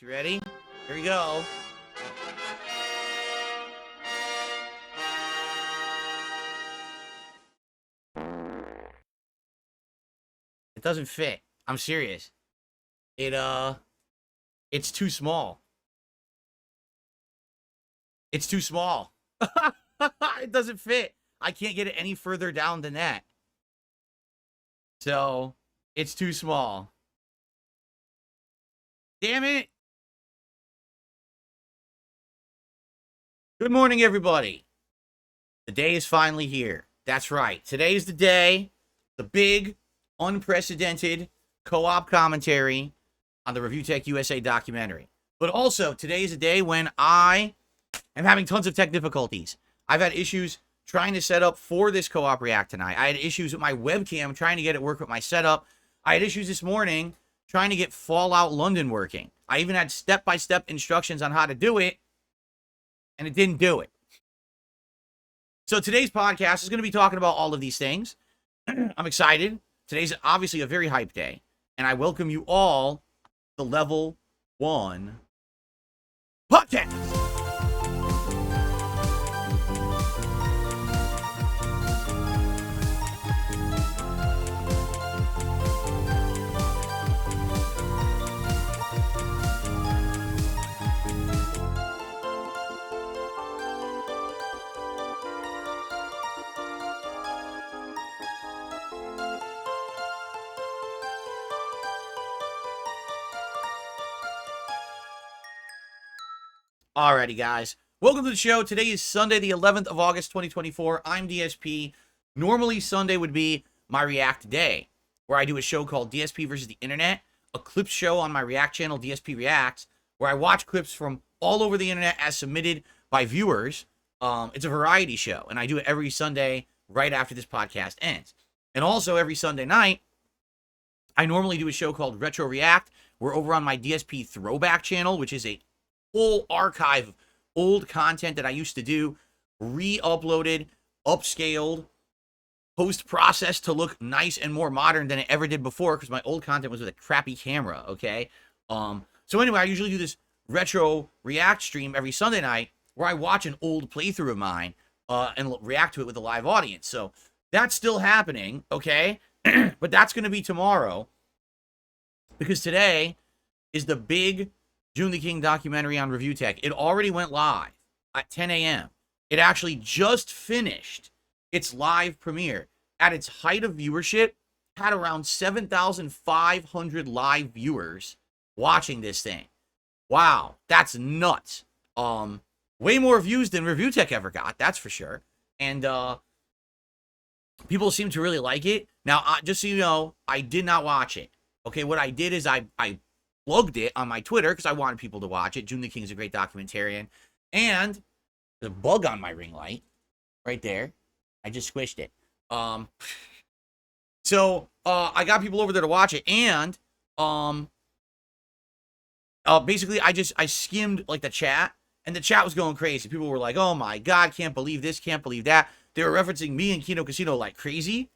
You ready? Here we go. It doesn't fit. I'm serious. It's too small. It's too small. It doesn't fit. I can't get it any further down than that. So, it's too small. Damn it. Good morning, everybody. The day is finally here. That's right. Today is the day, the big, unprecedented co-op commentary on the Review Tech USA documentary. But also, today is a day when I am having tons of tech difficulties. I've had issues trying to set up for this co-op react tonight. I had issues with my webcam trying to get it work with my setup. I had issues this morning trying to get Fallout London working. I even had step-by-step instructions on how to do it, and it didn't do it. So today's podcast is going to be talking about all of these things. I'm excited. Today's obviously a very hype day, and I welcome you all to the Level 1 podcast. Alrighty, guys. Welcome to the show. Today is Sunday, the 11th of August, 2024. I'm DSP. Normally, Sunday would be my React day, where I do a show called DSP versus the Internet, a clips show on my React channel, DSP Reacts, where I watch clips from all over the internet as submitted by viewers. It's a variety show, and I do it every Sunday right after this podcast ends. And also, every Sunday night, I normally do a show called Retro React. We're over on my DSP Throwback channel, which is a full archive of old content that I used to do, re-uploaded, upscaled, post-processed to look nice and more modern than it ever did before, because my old content was with a crappy camera, okay? So anyway, I usually do this retro react stream every Sunday night where I watch an old playthrough of mine and react to it with a live audience. So that's still happening, okay? But that's going to be tomorrow, because today is the big June the King documentary on Review Tech. It already went live at 10 a.m. It actually just finished its live premiere. At its height of viewership, had around 7,500 live viewers watching this thing. Wow, that's nuts. Way more views than Review Tech ever got, that's for sure. And people seem to really like it. Now, just so you know, I did not watch it. Okay, what I did is I plugged it on my Twitter because I wanted people to watch it. June the King is a great documentarian. And the bug on my ring light right there, I just squished it. So I got people over there to watch it, and basically I skimmed like the chat, and the chat was going crazy. People were like, "Oh my God, can't believe this, can't believe that." They were referencing me and Kino Casino like crazy,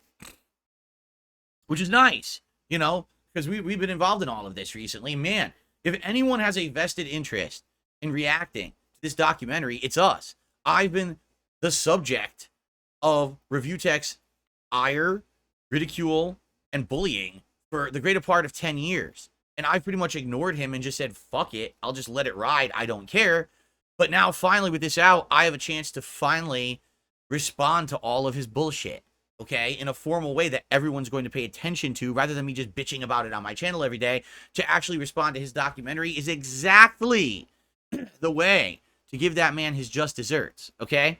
which is nice, you know, because we've been involved in all of this recently. Man, if anyone has a vested interest in reacting to this documentary, it's us. I've been the subject of Review Tech's ire, ridicule, and bullying for the greater part of 10 years. And I pretty much ignored him and just said, fuck it, I'll just let it ride, I don't care. But now, finally, with this out, I have a chance to finally respond to all of his bullshit. Okay, in a formal way that everyone's going to pay attention to, rather than me just bitching about it on my channel every day. To actually respond to his documentary is exactly the way to give that man his just desserts, okay?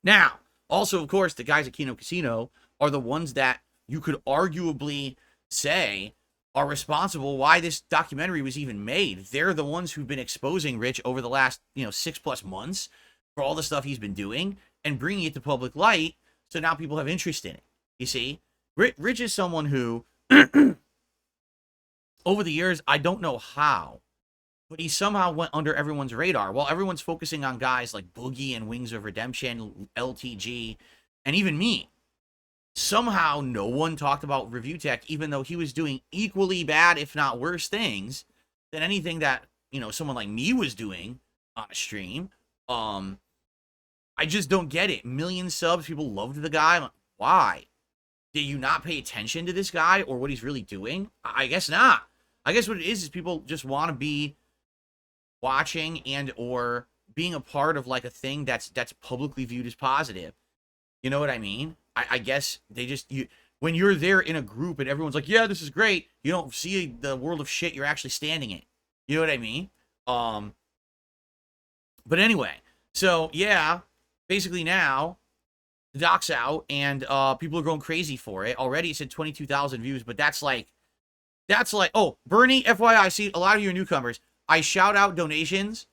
Now, also, of course, the guys at Kino Casino are the ones that you could arguably say are responsible why this documentary was even made. They're the ones who've been exposing Rich over the last, 6+ months for all the stuff he's been doing and bringing it to public light. So now people have interest in it. You see, Rich is someone who, over the years, I don't know how, but he somehow went under everyone's radar. While everyone's focusing on guys like Boogie and Wings of Redemption, LTG, and even me, somehow no one talked about Review Tech, even though he was doing equally bad, if not worse, things than anything that, you know, someone like me was doing on a stream. I just don't get it. Million subs, people loved the guy. Like, why? Did you not pay attention to this guy or what he's really doing? I guess not. I guess what it is people just want to be watching and or being a part of like a thing that's publicly viewed as positive. You know what I mean? I guess they just, when you're there in a group and everyone's like, yeah, this is great, you don't see the world of shit you're actually standing in. You know what I mean? But anyway, so yeah, basically now the doc's out and people are going crazy for it. Already it said 22,000 views, but that's like, oh, Bernie, FYI, I see a lot of you are newcomers. I shout out donations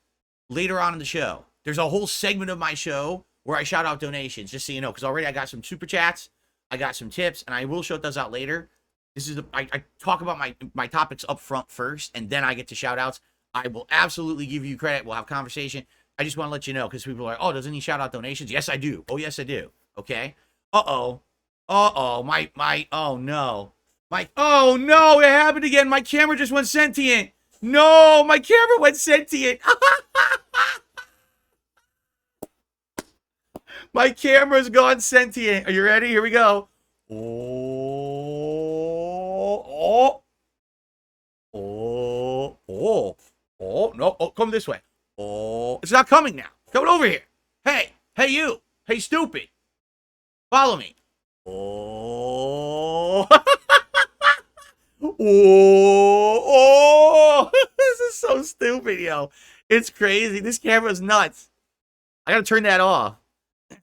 later on in the show. There's a whole segment of my show where I shout out donations, just so you know, because already I got some super chats, I got some tips, and I will shout those out later. This is I talk about my topics up front first, and then I get to shout outs. I will absolutely give you credit. We'll have conversation. I just want to let you know, because people are like, oh, doesn't he shout out donations? Yes, I do. Oh, yes, I do. Okay. Uh-oh. Uh-oh. Oh, no. Oh, no, it happened again. My camera just went sentient. No, my camera went sentient. My camera's gone sentient. Are you ready? Here we go. Oh, no. Oh, come this way. Oh, it's not coming now. Coming over here. Hey, you. Hey, stupid. Follow me. Oh. This is so stupid, yo. It's crazy. This camera is nuts. I gotta turn that off.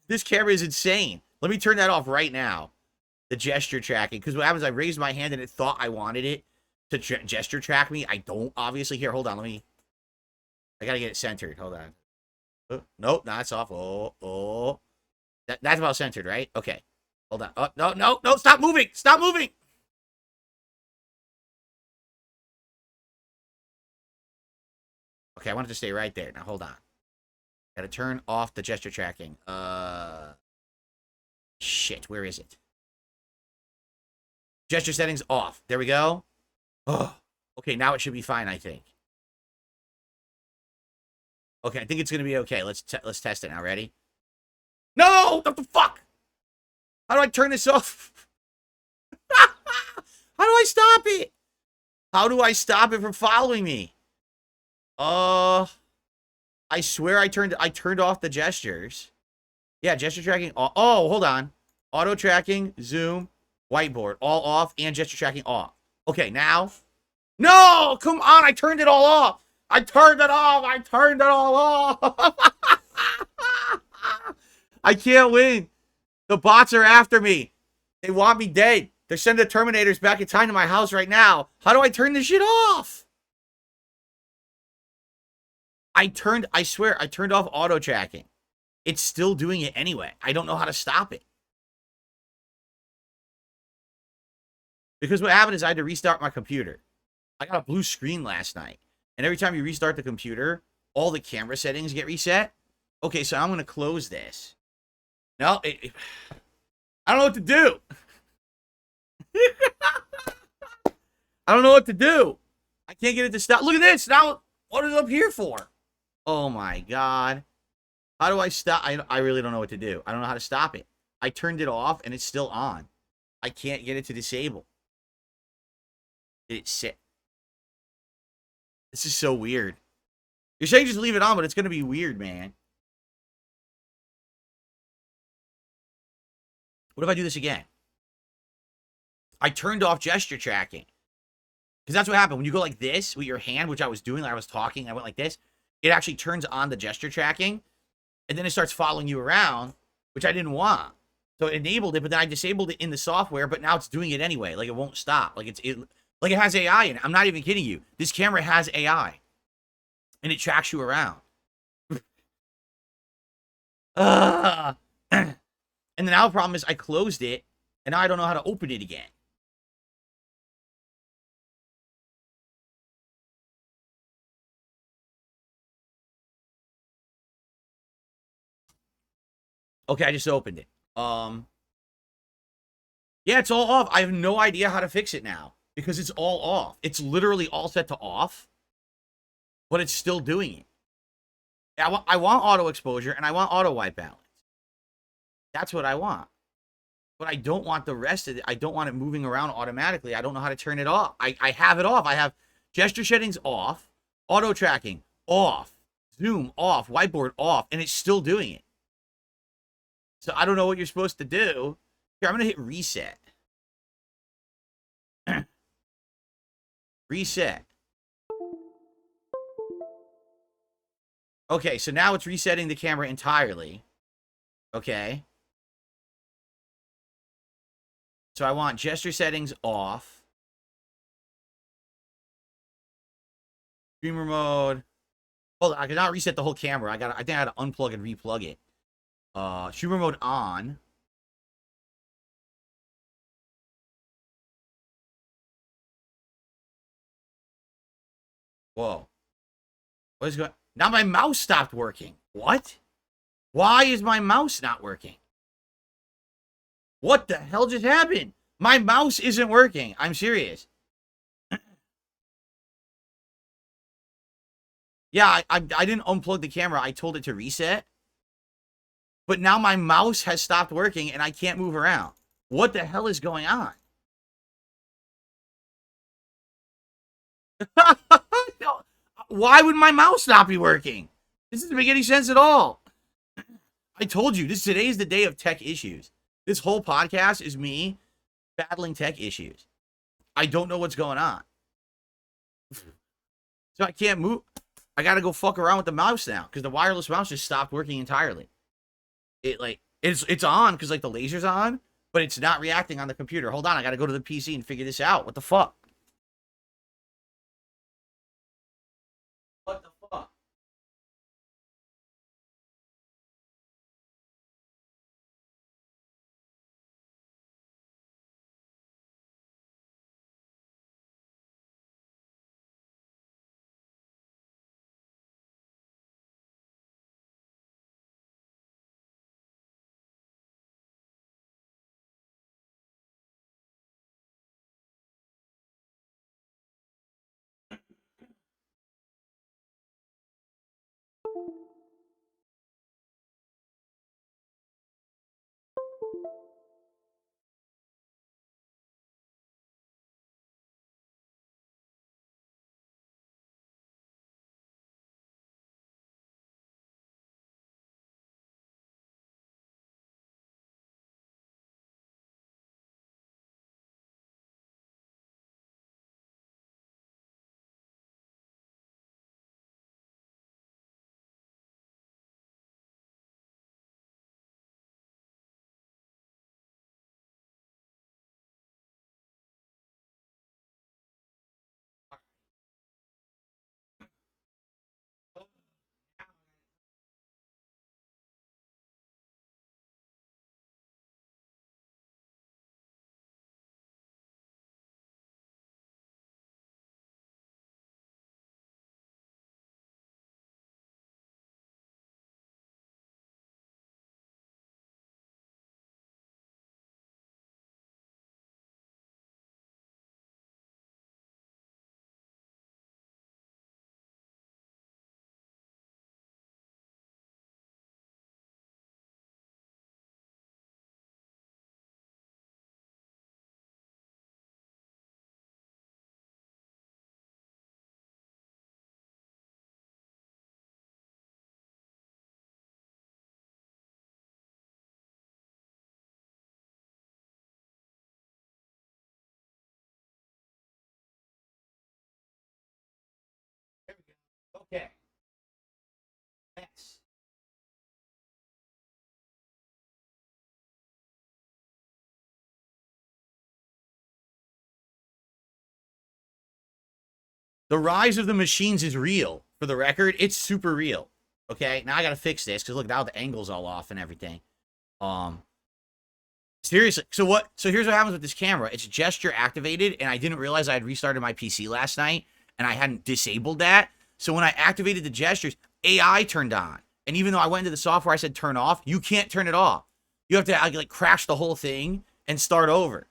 This camera is insane. Let me turn that off right now. The gesture tracking. Because what happens, I raised my hand and it thought I wanted it to gesture track me. I don't, obviously. Here, hold on. I gotta get it centered. Hold on. Nope, that's off. That's about centered, right? Okay. Hold on. Oh, no. Stop moving. Stop moving. Okay, I want it to stay right there. Now, hold on. Gotta turn off the gesture tracking. Shit, where is it? Gesture settings off. There we go. Oh, okay, now it should be fine, I think. Okay, I think it's gonna be okay. Let's test it now. Ready? No! What the fuck? How do I turn this off? How do I stop it? How do I stop it from following me? I swear I turned off the gestures. Yeah, gesture tracking. Oh, hold on. Auto tracking, zoom, whiteboard, all off, and gesture tracking off. Okay, now. No, come on. I turned it all off. I turned it all off. I can't win. The bots are after me. They want me dead. They're sending the Terminators back in time to my house right now. How do I turn this shit off? I swear, I turned off auto tracking. It's still doing it anyway. I don't know how to stop it. Because what happened is I had to restart my computer. I got a blue screen last night. And every time you restart the computer, all the camera settings get reset. Okay, so I'm going to close this. No, I don't know what to do. I don't know what to do. I can't get it to stop. Look at this. Now, what is it up here for? Oh, my God. How do I stop? I really don't know what to do. I don't know how to stop it. I turned it off, and it's still on. I can't get it to disable. Did it sit? This is so weird. You're saying just leave it on, but it's going to be weird, man. What if I do this again? I turned off gesture tracking. Because that's what happened. When you go like this with your hand, which I was doing, like I was talking, I went like this. It actually turns on the gesture tracking. And then it starts following you around, which I didn't want. So it enabled it, but then I disabled it in the software, but now it's doing it anyway. Like, it won't stop. Like, it has AI in it. I'm not even kidding you. This camera has AI. And it tracks you around. And the now problem is I closed it, and now I don't know how to open it again. Okay, I just opened it. Yeah, it's all off. I have no idea how to fix it now because it's all off. It's literally all set to off. but it's still doing it. I want auto exposure and I want auto white balance. That's what I want. But I don't want the rest of it. I don't want it moving around automatically. I don't know how to turn it off. I have it off. I have gesture settings off, auto tracking off, zoom off, whiteboard off, and it's still doing it. So I don't know what you're supposed to do. Here, I'm going to hit reset. Reset. Okay, so now it's resetting the camera entirely. Okay. So I want gesture settings off. Streamer mode. Hold on, I cannot reset the whole camera. I think I had to unplug and replug it. Streamer mode on. Whoa. What is going on? Now my mouse stopped working. What? Why is my mouse not working? What the hell just happened? My mouse isn't working. I'm serious. Yeah, I didn't unplug the camera. I told it to reset. But now my mouse has stopped working and I can't move around. What the hell is going on? No, why would my mouse not be working? This doesn't make any sense at all. I told you, today's the day of tech issues. This whole podcast is me battling tech issues. I don't know what's going on. So I can't move. I gotta go fuck around with the mouse now because the wireless mouse just stopped working entirely. It's on because like the laser's on, but it's not reacting on the computer. Hold on, I gotta go to the PC and figure this out. What the fuck? What the fuck? There we go. Okay. Yes. The rise of the machines is real. For the record, it's super real. Okay, now I gotta fix this because look, now the angle's all off and everything. Seriously. So here's what happens with this camera. It's gesture activated, and I didn't realize I had restarted my PC last night, and I hadn't disabled that. So when I activated the gestures, AI turned on. And even though I went into the software, I said turn off. You can't turn it off. You have to like crash the whole thing and start over.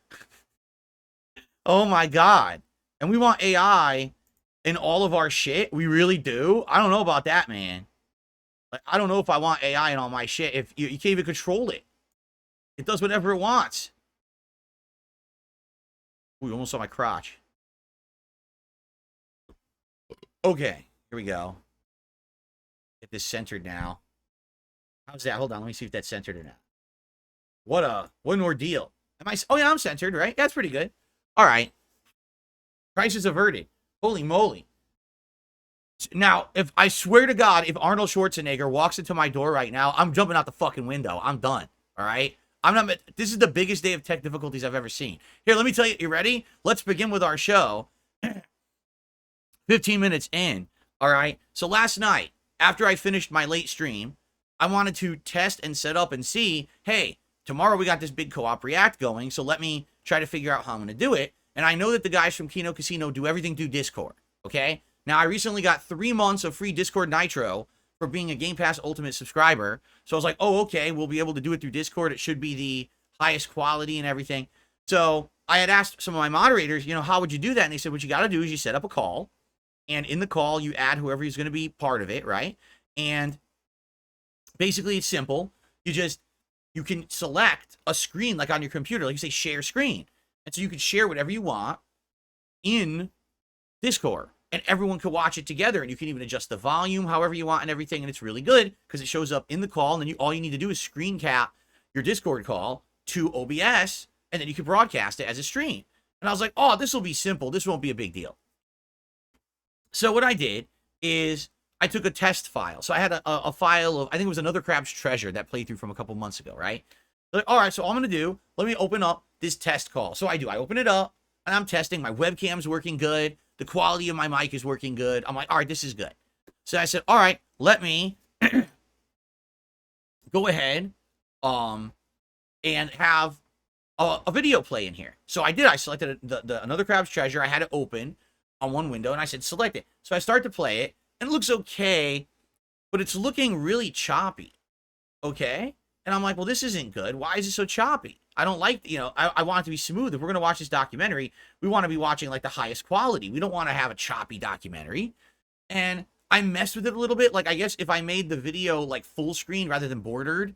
Oh my God. And we want AI in all of our shit? We really do? I don't know about that, man. Like, I don't know if I want AI in all my shit if you can't even control it. It does whatever it wants. Ooh, almost saw my crotch. Okay, here we go. Get this centered now. How's that? Hold on, let me see if that's centered or not. What an ordeal. Am I? Oh yeah, I'm centered, right? That's pretty good. All right. Crisis averted. Holy moly. Now, if I swear to God, if Arnold Schwarzenegger walks into my door right now, I'm jumping out the fucking window. I'm done. All right. I'm not. This is the biggest day of tech difficulties I've ever seen. Here, let me tell you. You ready? Let's begin with our show. 15 minutes in. All right. So last night, after I finished my late stream, I wanted to test and set up and see, hey, tomorrow we got this big co-op React going, so let me try to figure out how I'm going to do it. And I know that the guys from Kino Casino do everything through Discord, okay? Now, I recently got 3 months of free Discord Nitro for being a Game Pass Ultimate subscriber. So I was like, oh, okay, we'll be able to do it through Discord. It should be the highest quality and everything. So I had asked some of my moderators, you know, how would you do that? And they said, what you got to do is you set up a call. And in the call, you add whoever is going to be part of it, right? And basically, it's simple. You can select a screen like on your computer, like you say share screen. And so you can share whatever you want in Discord. And everyone can watch it together. And you can even adjust the volume however you want and everything. And it's really good because it shows up in the call. And then all you need to do is screen cap your Discord call to OBS. And then you can broadcast it as a stream. And I was like, oh, this will be simple. This won't be a big deal. So what I did is I took a test file. So I had a file of, I think it was Another Crab's Treasure, that playthrough from a couple months ago, right? Like, all right, so all I'm going to do, let me open up this test call. So I open it up, and I'm testing. My webcam's working good. The quality of my mic is working good. I'm like, all right, this is good. So I said, all right, let me go ahead and have a video play in here. So I did. I selected the Another Crab's Treasure. I had it open on one window, and I said, select it. So I start to play it, and it looks okay, but it's looking really choppy, okay? And I'm like, well, this isn't good. Why is it so choppy? I don't like, you know, I want it to be smooth. If we're going to watch this documentary, we want to be watching, like, the highest quality. We don't want to have a choppy documentary. And I messed with it a little bit. Like, I guess if I made the video, like, full screen rather than bordered,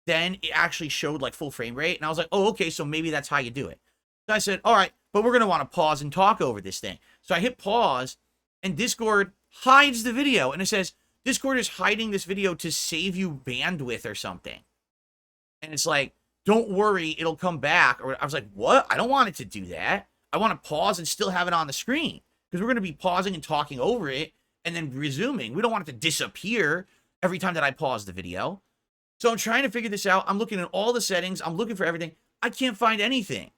then it actually showed, like, full frame rate. And I was like, oh, okay, so maybe that's how you do it. So I said, all right, but we're going to want to pause and talk over this thing. So I hit pause, and Discord hides the video. And it says, Discord is hiding this video to save you bandwidth or something. And it's like, don't worry, it'll come back. Or I was like, what? I don't want it to do that. I want to pause and still have it on the screen. Because we're going to be pausing and talking over it and then resuming. We don't want it to disappear every time that I pause the video. So I'm trying to figure this out. I'm looking at all the settings. I'm looking for everything. I can't find anything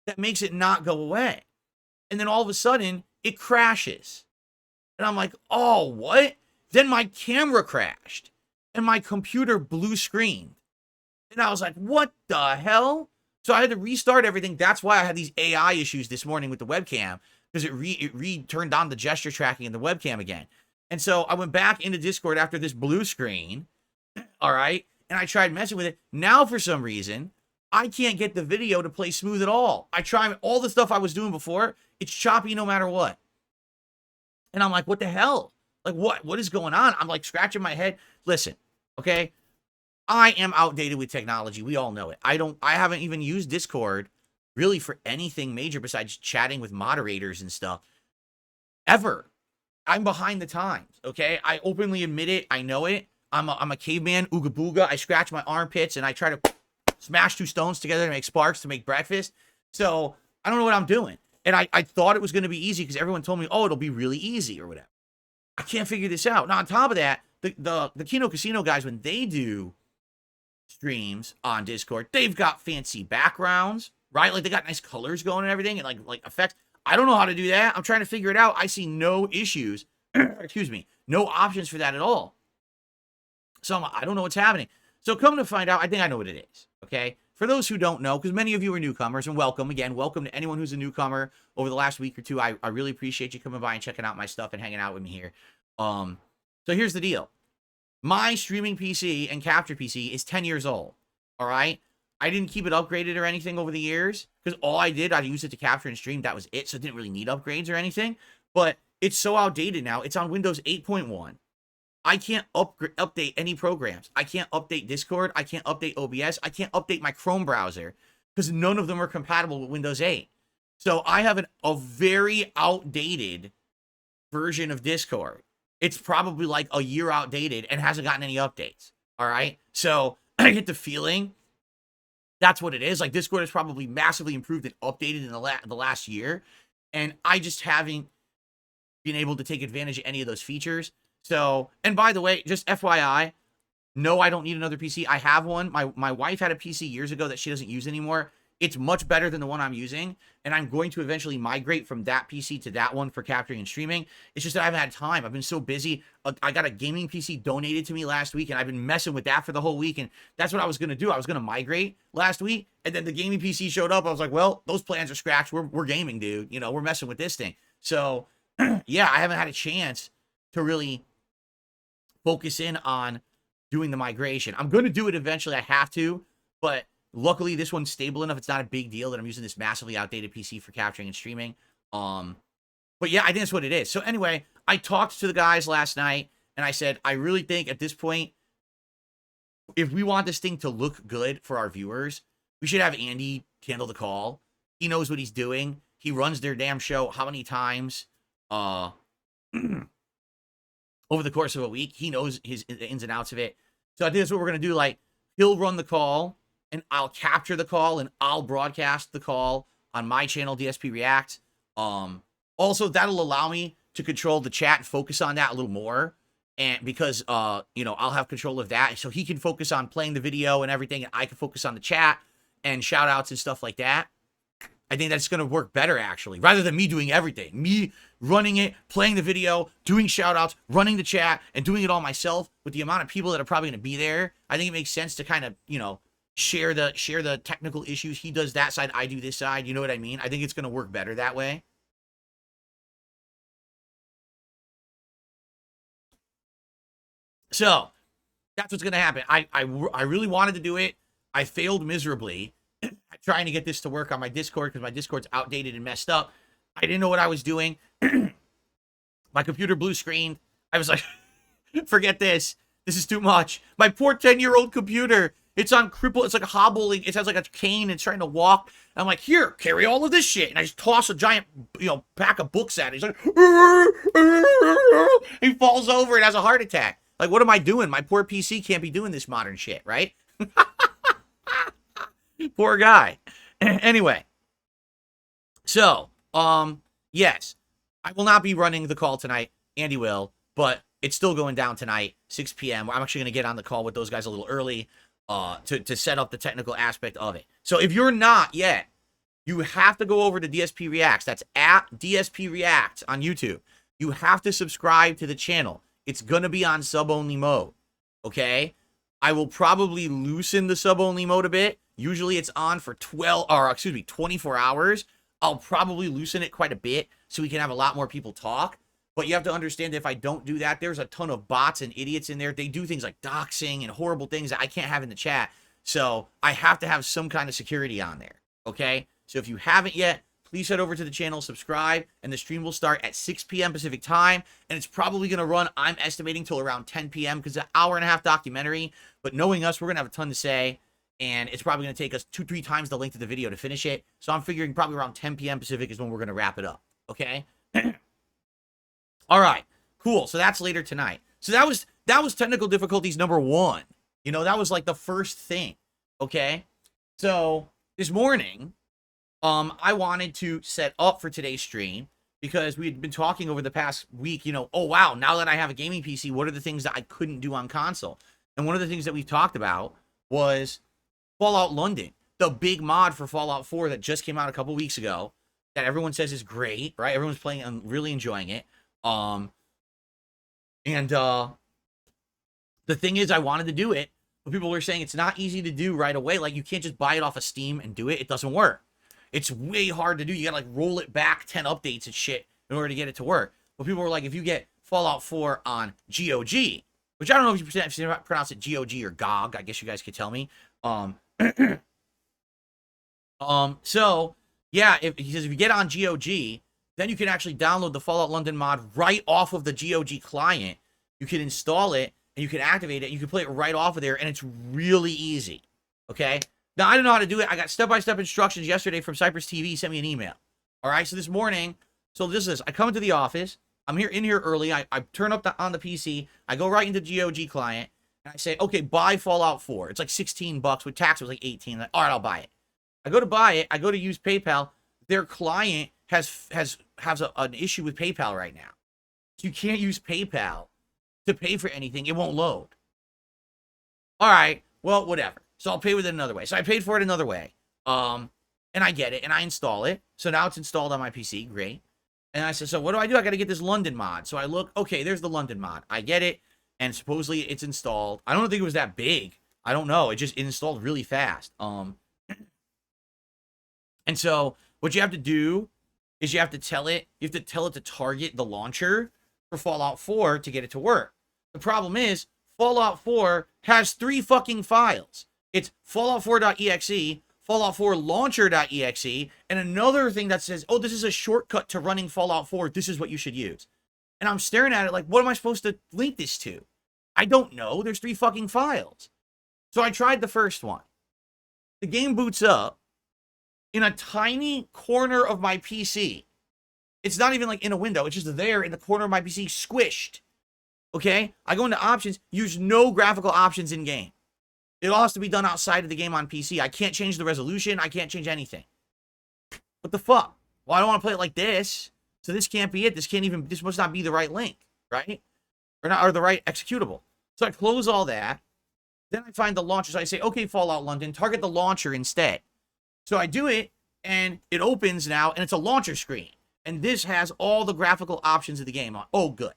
that makes it not go away. And then all of a sudden, it crashes. And I'm like, oh, what? Then my camera crashed. And my computer blue screened. And I was like, what the hell? So I had to restart everything. That's why I had these AI issues this morning with the webcam. Because it turned on the gesture tracking in the webcam again. And so I went back into Discord after this blue screen. All right. And I tried messing with it. Now, for some reason, I can't get the video to play smooth at all. I tried all the stuff I was doing before. It's choppy no matter what. And I'm like, what the hell? Like, what is going on? I'm like scratching my head. Listen, okay? I am outdated with technology. We all know it. I haven't even used Discord really for anything major besides chatting with moderators and stuff. Ever. I'm behind the times, okay? I openly admit it. I know it. I'm a caveman, ooga booga. I scratch my armpits and I try to smash 2 stones together to make sparks to make breakfast. So I don't know what I'm doing. And I thought it was going to be easy because everyone told me, oh, it'll be really easy or whatever. I can't figure this out. Now, on top of that, the Kino Casino guys, when they do streams on Discord, they've got fancy backgrounds, right? Like, they got nice colors going and everything and, like effects. I don't know how to do that. I'm trying to figure it out. I see no issues. Excuse me. No options for that at all. So I don't know what's happening. So come to find out, I think I know what it is, okay? For those who don't know, because many of you are newcomers, and welcome, again, welcome to anyone who's a newcomer over the last week or two. I really appreciate you coming by and checking out my stuff and hanging out with me here. So here's the deal. My streaming PC and capture PC is 10 years old, all right? I didn't keep it upgraded or anything over the years, because all I did, I used it to capture and stream. That was it, so it didn't really need upgrades or anything. But it's so outdated now. It's on Windows 8.1. I can't update any programs. I can't update Discord. I can't update OBS. I can't update my Chrome browser because none of them are compatible with Windows 8. So I have a very outdated version of Discord. It's probably like a year outdated and hasn't gotten any updates. All right. So I get the feeling that's what it is. Like Discord has probably massively improved and updated in the last year. And I just haven't been able to take advantage of any of those features. So, and by the way, just FYI, no, I don't need another PC. I have one. My wife had a PC years ago that she doesn't use anymore. It's much better than the one I'm using, and I'm going to eventually migrate from that PC to that one for capturing and streaming. It's just that I haven't had time. I've been so busy. I got a gaming PC donated to me last week, and I've been messing with that for the whole week, and that's what I was going to do. I was going to migrate last week, and then the gaming PC showed up. I was like, well, those plans are scratched. We're gaming, dude. You know, we're messing with this thing. So, yeah, I haven't had a chance to really focus in on doing the migration. I'm going to do it eventually. I have to, but luckily this one's stable enough. It's not a big deal that I'm using this massively outdated PC for capturing and streaming. But yeah, I think that's what it is. So anyway, I talked to the guys last night and I said, I really think at this point, if we want this thing to look good for our viewers, we should have Andy handle the call. He knows what he's doing. He runs their damn show how many times over the course of a week. He knows the ins and outs of it. So I think that's what we're going to do. Like, he'll run the call, and I'll capture the call, and I'll broadcast the call on my channel, DSP React. Also, that'll allow me to control the chat and focus on that a little more. And because, you know, I'll have control of that. So he can focus on playing the video and everything, and I can focus on the chat and shout outs and stuff like that. I think that's going to work better, actually, rather than me doing everything. Me running it, playing the video, doing shout-outs, running the chat, and doing it all myself with the amount of people that are probably going to be there. I think it makes sense to kind of, you know, share the technical issues. He does that side, I do this side. You know what I mean? I think it's going to work better that way. So, that's what's going to happen. I really wanted to do it. I failed miserably trying to get this to work on my Discord because my Discord's outdated and messed up. I didn't know what I was doing. My computer blue screened. I was like, forget this. This is too much. My poor 10-year-old computer. It's on cripple. It's like a hobbling. It has like a cane. It's trying to walk. And I'm like, here, carry all of this shit. And I just toss a giant, you know, pack of books at it. He's like, he falls over and has a heart attack. Like, what am I doing? My poor PC can't be doing this modern shit, right? Poor guy. Anyway. So, yes. I will not be running the call tonight. Andy will. But it's still going down tonight, 6 p.m. I'm actually going to get on the call with those guys a little early to set up the technical aspect of it. So if you're not yet, you have to go over to DSP Reacts. That's at DSP React on YouTube. You have to subscribe to the channel. It's going to be on sub-only mode. Okay? I will probably loosen the sub-only mode a bit. Usually it's on for 24 hours. I'll probably loosen it quite a bit so we can have a lot more people talk. But you have to understand that if I don't do that, there's a ton of bots and idiots in there. They do things like doxing and horrible things that I can't have in the chat. So I have to have some kind of security on there. Okay? So if you haven't yet, please head over to the channel, subscribe, and the stream will start at 6 p.m. Pacific time. And it's probably going to run, I'm estimating, till around 10 p.m. because it's an hour-and-a-half documentary. But knowing us, we're going to have a ton to say. And it's probably going to take us 2-3 times the length of the video to finish it. So I'm figuring probably around 10 p.m. Pacific is when we're going to wrap it up. Okay? All right. Cool. So that's later tonight. So that was technical difficulties number 1. You know, that was like the first thing. Okay? So this morning, I wanted to set up for today's stream because we had been talking over the past week, you know, oh, wow, now that I have a gaming PC, what are the things that I couldn't do on console? And one of the things that we talked about was Fallout London, the big mod for Fallout 4 that just came out a couple weeks ago that everyone says is great, right? Everyone's playing and really enjoying it. The thing is, I wanted to do it, but people were saying it's not easy to do right away. Like, you can't just buy it off of Steam and do it. It doesn't work. It's way hard to do. You gotta, like, roll it back 10 updates and shit in order to get it to work. But people were like, if you get Fallout 4 on GOG, which I don't know if you pronounce it GOG or GOG. I guess you guys could tell me. So, yeah, he says if you get on GOG, then you can actually download the Fallout London mod right off of the GOG client. You can install it, and you can activate it. You can play it right off of there, and it's really easy, okay? Now, I don't know how to do it. I got step-by-step instructions yesterday from Cypress TV. Sent me an email. All right, so this morning, so this is, I come into the office. I'm in here early. I turn up on the PC. I go right into GOG client, and I say, okay, buy Fallout 4. It's like $16. With tax, it was like 18. Like, all right, I'll buy it. I go to buy it. I go to use PayPal. Their client has an issue with PayPal right now. So you can't use PayPal to pay for anything. It won't load. All right, well, whatever. So I'll pay with it another way. So I paid for it another way. And I get it, and I install it. So now it's installed on my PC. Great. And I said, so what do? I got to get this London mod. So I look, okay, there's the London mod. I get it, and supposedly it's installed. I don't think it was that big. I don't know. It just installed really fast. And so what you have to do is you have to tell it to target the launcher for Fallout 4 to get it to work. The problem is Fallout 4 has 3 fucking files. It's Fallout4.exe, Fallout 4 launcher.exe, and another thing that says, oh, this is a shortcut to running Fallout 4. This is what you should use. And I'm staring at it like, what am I supposed to link this to? I don't know. There's 3 fucking files. So I tried the first one. The game boots up in a tiny corner of my PC. It's not even like in a window. It's just there in the corner of my PC, squished. Okay? I go into options, use no graphical options in game. It all has to be done outside of the game on PC. I can't change the resolution. I can't change anything. What the fuck? Well, I don't want to play it like this. So this can't be it. This must not be the right link, right? Or the right executable. So I close all that. Then I find the launcher. So I say, okay, Fallout London, target the launcher instead. So I do it, and it opens now, and it's a launcher screen. And this has all the graphical options of the game on. Oh, good.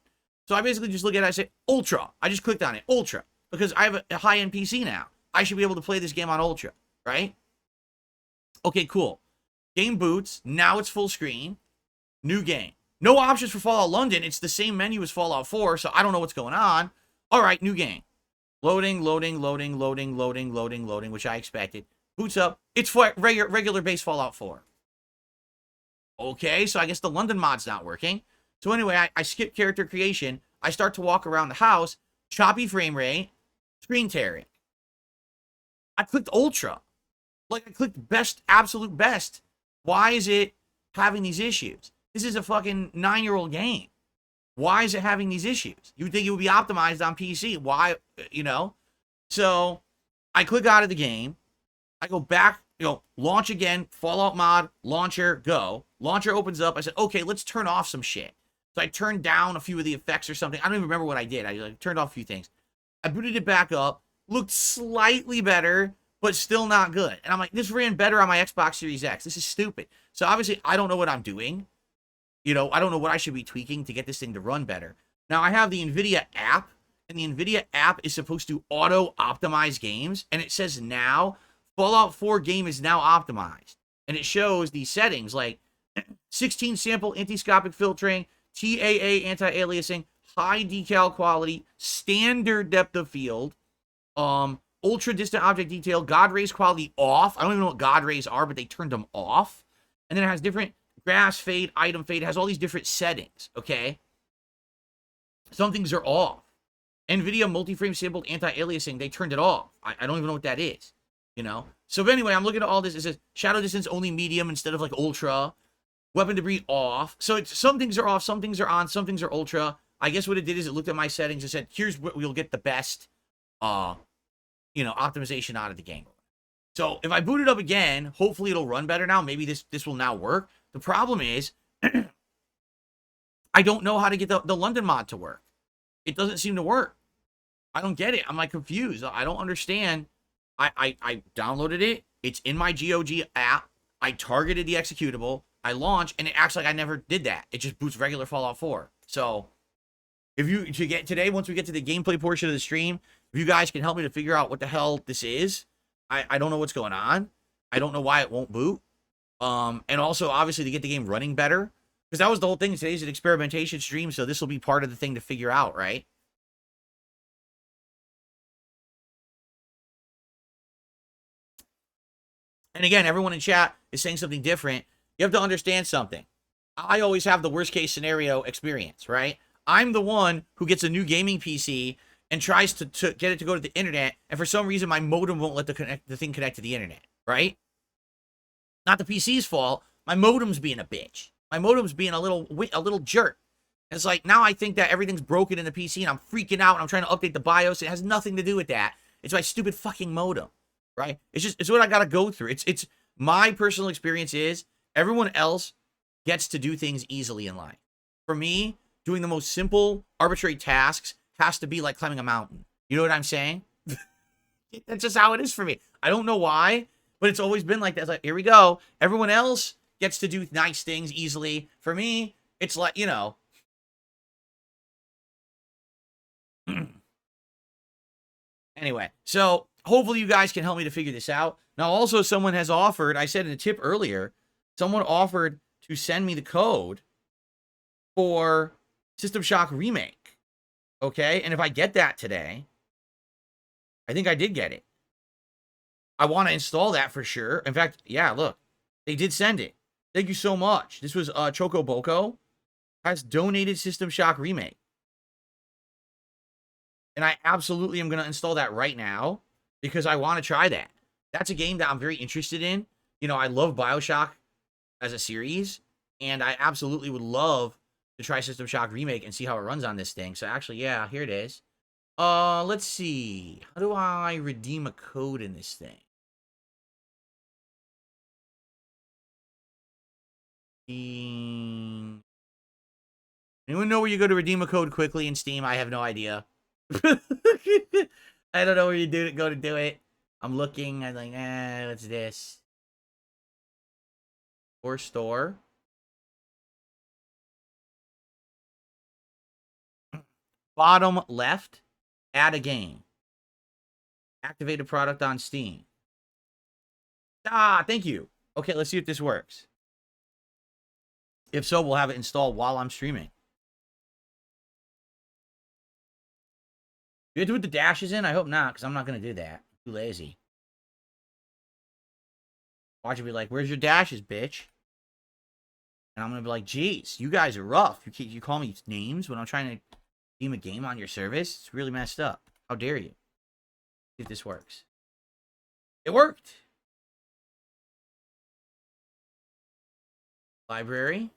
So I basically just look at it, I say, Ultra. I just clicked on it, Ultra. Because I have a high-end PC now. I should be able to play this game on Ultra, right? Okay, cool. Game boots. Now it's full screen. New game. No options for Fallout London. It's the same menu as Fallout 4, so I don't know what's going on. All right, new game. Loading, which I expected. Boots up. It's for regular base Fallout 4. Okay, so I guess the London mod's not working. So anyway, I skip character creation. I start to walk around the house. Choppy frame rate. Screen tearing. I clicked Ultra. Like, I clicked best, absolute best. Why is it having these issues? This is a fucking 9-year-old game. Why is it having these issues? You would think it would be optimized on PC. Why, you know? So, I click out of the game. I go back, launch again, Fallout mod, launcher, go. Launcher opens up. I said, okay, let's turn off some shit. So I turned down a few of the effects or something. I don't even remember what I did. I turned off a few things. I booted it back up. Looked slightly better, but still not good. And I'm like, this ran better on my Xbox Series X. This is stupid. So obviously, I don't know what I'm doing. I don't know what I should be tweaking to get this thing to run better. Now, I have the NVIDIA app, and the NVIDIA app is supposed to auto-optimize games, and it says now, Fallout 4 game is now optimized. And it shows these settings like 16 sample anti-scopic filtering, TAA anti-aliasing, high decal quality, standard depth of field, ultra distant object detail, God rays quality off. I don't even know what God rays are, but they turned them off. And then it has different grass fade, item fade. It has all these different settings, okay? Some things are off. NVIDIA multi-frame sampled anti-aliasing, they turned it off. I don't even know what that is, So anyway, I'm looking at all this. It says shadow distance only medium instead of like ultra. Weapon debris off. So some things are off, some things are on, some things are ultra. I guess what it did is it looked at my settings and said, here's what we'll get the best, optimization out of the game. So if I boot it up again, hopefully it'll run better now. Maybe this will now work. The problem is, I don't know how to get the London mod to work. It doesn't seem to work. I don't get it. I'm like confused. I don't understand. I downloaded it. It's in my GOG app. I targeted the executable. I launch, and it acts like I never did that. It just boots regular Fallout 4. So once we get to the gameplay portion of the stream, if you guys can help me to figure out what the hell this is, I don't know what's going on. I don't know why it won't boot. And also, obviously, to get the game running better, because that was the whole thing. Today's an experimentation stream, so this will be part of the thing to figure out, right? And again, everyone in chat is saying something different. You have to understand something. I always have the worst case scenario experience, right? I'm the one who gets a new gaming PC and tries to get it to go to the internet, and for some reason my modem won't let the thing connect to the internet, right? Not the PC's fault. My modem's being a bitch. My modem's being a little jerk. And it's like, now I think that everything's broken in the PC and I'm freaking out and I'm trying to update the BIOS. It has nothing to do with that. It's my stupid fucking modem, right? It's what I gotta go through. It's my personal experience is everyone else gets to do things easily in life. For me, doing the most simple, arbitrary tasks has to be like climbing a mountain. You know what I'm saying? That's just how it is for me. I don't know why, but it's always been like that. It's like, here we go. Everyone else gets to do nice things easily. For me, it's like, you know. Anyway, so hopefully you guys can help me to figure this out. Now, also, someone has offered, I said in a tip earlier, someone offered to send me the code for System Shock Remake. Okay? And if I get that today, I think I did get it. I want to install that for sure. In fact, yeah, look, they did send it. Thank you so much. This was Choco Boko has donated System Shock Remake. And I absolutely am going to install that right now because I want to try that. That's a game that I'm very interested in. You know, I love BioShock as a series, and I absolutely would love to try System Shock Remake and see how it runs on this thing. So actually, yeah, here it is. Let's see. How do I redeem a code in this thing? Anyone know where you go to redeem a code quickly in Steam? I have no idea. I don't know where you go to do it. I'm looking. I'm like, what's this? Or store. Bottom left. Add a game. Activate a product on Steam. Ah, thank you. Okay, let's see if this works. If so, we'll have it installed while I'm streaming. You have to put the dashes in? I hope not, because I'm not going to do that. I'm too lazy. Watch it be like, where's your dashes, bitch? And I'm going to be like, geez, you guys are rough. You call me names when I'm trying to redeem a game on your service? It's really messed up. How dare you? See if this works. It worked. Library.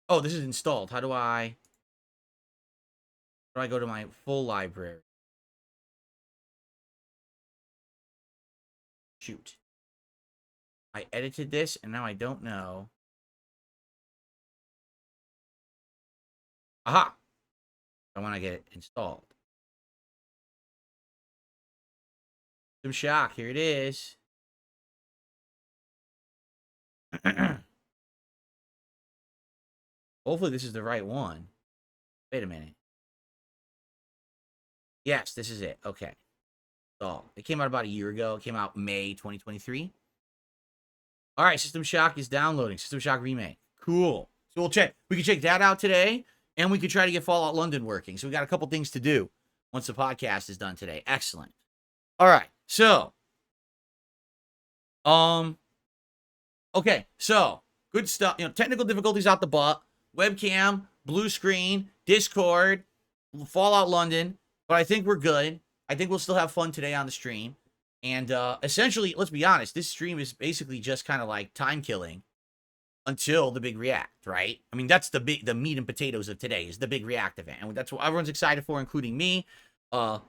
Oh, this is installed. How do I go to my full library? Shoot. I edited this, and now I don't know. Aha! I want to get it installed. Some shock. Here it is. Hopefully this is the right one. Wait a minute. Yes, this is it. Okay. So, it came out about a year ago. It came out May 2023. All right, System Shock is downloading. System Shock Remake. Cool. So we'll check. We can check that out today, and we could try to get Fallout London working. So we got a couple things to do once the podcast is done today. Excellent. All right. So, okay. So, good stuff. You know, technical difficulties out the butt. Webcam, blue screen, Discord, Fallout London. But I think we're good. I think we'll still have fun today on the stream. And essentially, let's be honest, this stream is basically just kind of like time killing until the big react, right? I mean, that's the meat and potatoes of today is the big react event. And that's what everyone's excited for, including me. I'm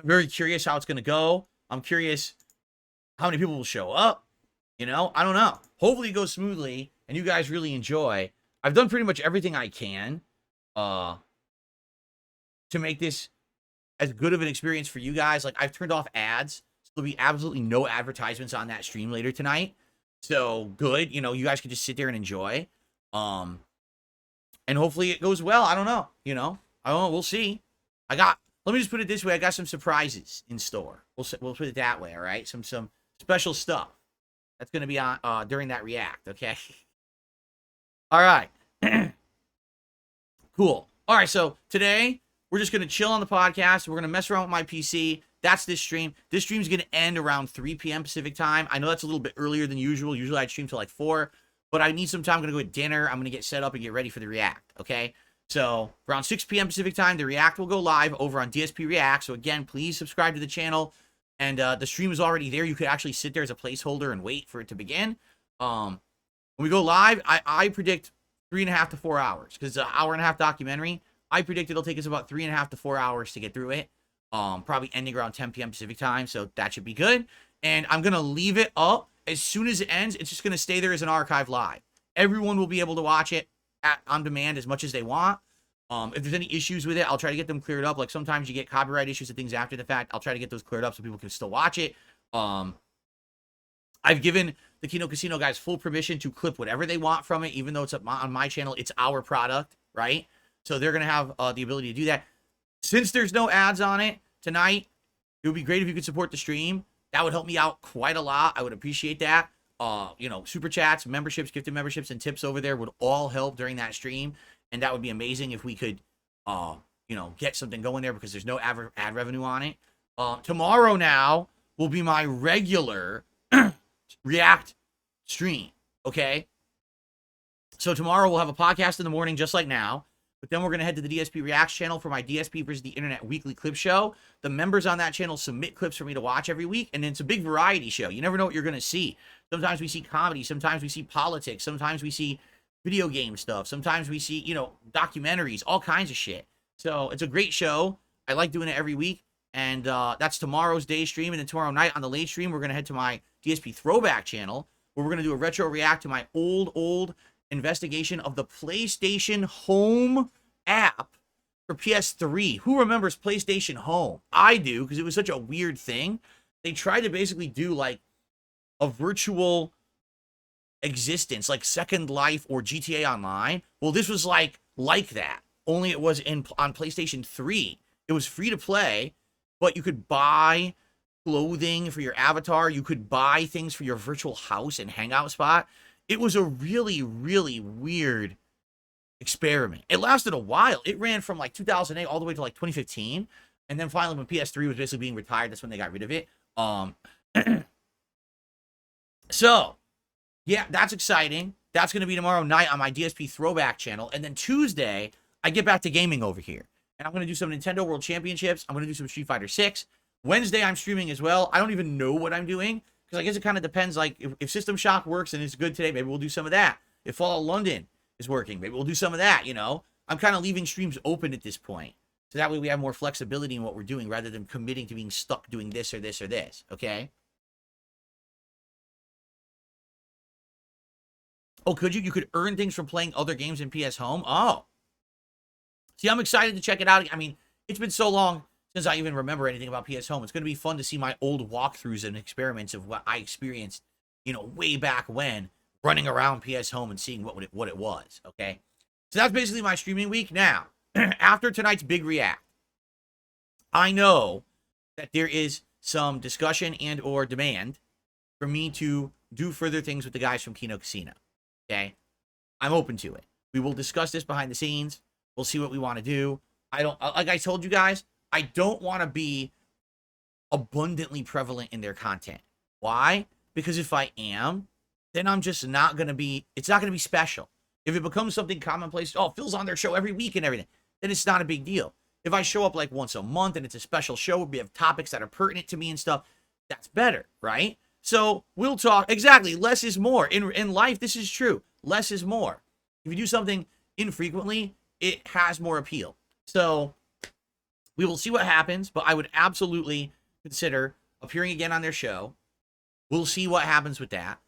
very curious how it's going to go. I'm curious how many people will show up. You know, I don't know. Hopefully it goes smoothly and you guys really enjoy. I've done pretty much everything I can to make this as good of an experience for you guys. Like, I've turned off ads, so there'll be absolutely no advertisements on that stream later tonight. So good, you know, you guys can just sit there and enjoy. And hopefully it goes well. I don't know, you know. I don't know, we'll see. Let me just put it this way, I got some surprises in store. We'll put it that way, all right? Some special stuff that's going to be on during that react, okay? All right. Cool. All right, so today we're just going to chill on the podcast. We're going to mess around with my PC. That's this stream. This stream is going to end around 3 p.m. Pacific time. I know that's a little bit earlier than usual. Usually I'd stream till like 4. but I need some time. I'm going to go get dinner. I'm going to get set up and get ready for the React, okay? So around 6 p.m. Pacific time, the React will go live over on DSP React. So again, please subscribe to the channel. And the stream is already there. You could actually sit there as a placeholder and wait for it to begin. When we go live, I predict 3.5 to 4 hours because it's an hour-and-a-half documentary. I predict it'll take us about 3.5 to 4 hours to get through it. Probably ending around 10 p.m. Pacific time, so that should be good. And I'm going to leave it up. As soon as it ends, it's just going to stay there as an archive live. Everyone will be able to watch it on demand as much as they want. If there's any issues with it, I'll try to get them cleared up. Like sometimes you get copyright issues and things after the fact. I'll try to get those cleared up so people can still watch it. I've given the Kino Casino guys full permission to clip whatever they want from it, even though it's on my channel. It's our product, right? So they're going to have the ability to do that. Since there's no ads on it tonight, it would be great if you could support the stream. That would help me out quite a lot. I would appreciate that. You know, super chats, memberships, gifted memberships, and tips over there would all help during that stream. And that would be amazing if we could, you know, get something going there because there's no ad revenue on it. Tomorrow now will be my regular React stream, okay? So tomorrow we'll have a podcast in the morning just like now. But then we're going to head to the DSP Reacts channel for my DSP versus the Internet weekly clip show. The members on that channel submit clips for me to watch every week. And it's a big variety show. You never know what you're going to see. Sometimes we see comedy. Sometimes we see politics. Sometimes we see video game stuff. Sometimes we see, you know, documentaries, all kinds of shit. So it's a great show. I like doing it every week. And that's tomorrow's day stream. And then tomorrow night on the late stream, we're going to head to my DSP Throwback channel where we're going to do a retro react to my old investigation of the PlayStation Home app for PS3. Who remembers PlayStation Home? I do, because it was such a weird thing. They tried to basically do like a virtual existence, like Second Life or GTA Online. Well, this was like that, only it was on PlayStation 3. It was free to play, but you could buy clothing for your avatar. You could buy things for your virtual house and hangout spot. It was a really, really weird experiment. It lasted a while. It ran from like 2008 all the way to like 2015. And then finally when PS3 was basically being retired, that's when they got rid of it. So, yeah, that's exciting. That's going to be tomorrow night on my DSP Throwback channel. And then Tuesday, I get back to gaming over here. And I'm going to do some Nintendo World Championships. I'm going to do some Street Fighter 6. Wednesday, I'm streaming as well. I don't even know what I'm doing. Because I guess it kind of depends, like, if System Shock works and it's good today, maybe we'll do some of that. If Fallout London is working, maybe we'll do some of that, you know? I'm kind of leaving streams open at this point. So that way we have more flexibility in what we're doing rather than committing to being stuck doing this or this or this, okay? Oh, could you? You could earn things from playing other games in PS Home? Oh. See, I'm excited to check it out. I mean, it's been so long since I even remember anything about PS Home. It's going to be fun to see my old walkthroughs and experiments of what I experienced, you know, way back when, running around PS Home and seeing what it was, okay? So that's basically my streaming week. Now, after tonight's big react, I know that there is some discussion and or demand for me to do further things with the guys from Kino Casino, okay? I'm open to it. We will discuss this behind the scenes. We'll see what we want to do. I don't, like I told you guys, I don't want to be abundantly prevalent in their content. Why? Because if I am, then I'm just not going to be, it's not going to be special. If it becomes something commonplace, oh, Phil's on their show every week and everything, then it's not a big deal. If I show up like once a month and it's a special show, we have topics that are pertinent to me and stuff, that's better, right? So we'll talk, exactly, less is more. In life, this is true. Less is more. If you do something infrequently, it has more appeal. So we will see what happens, but I would absolutely consider appearing again on their show. We'll see what happens with that.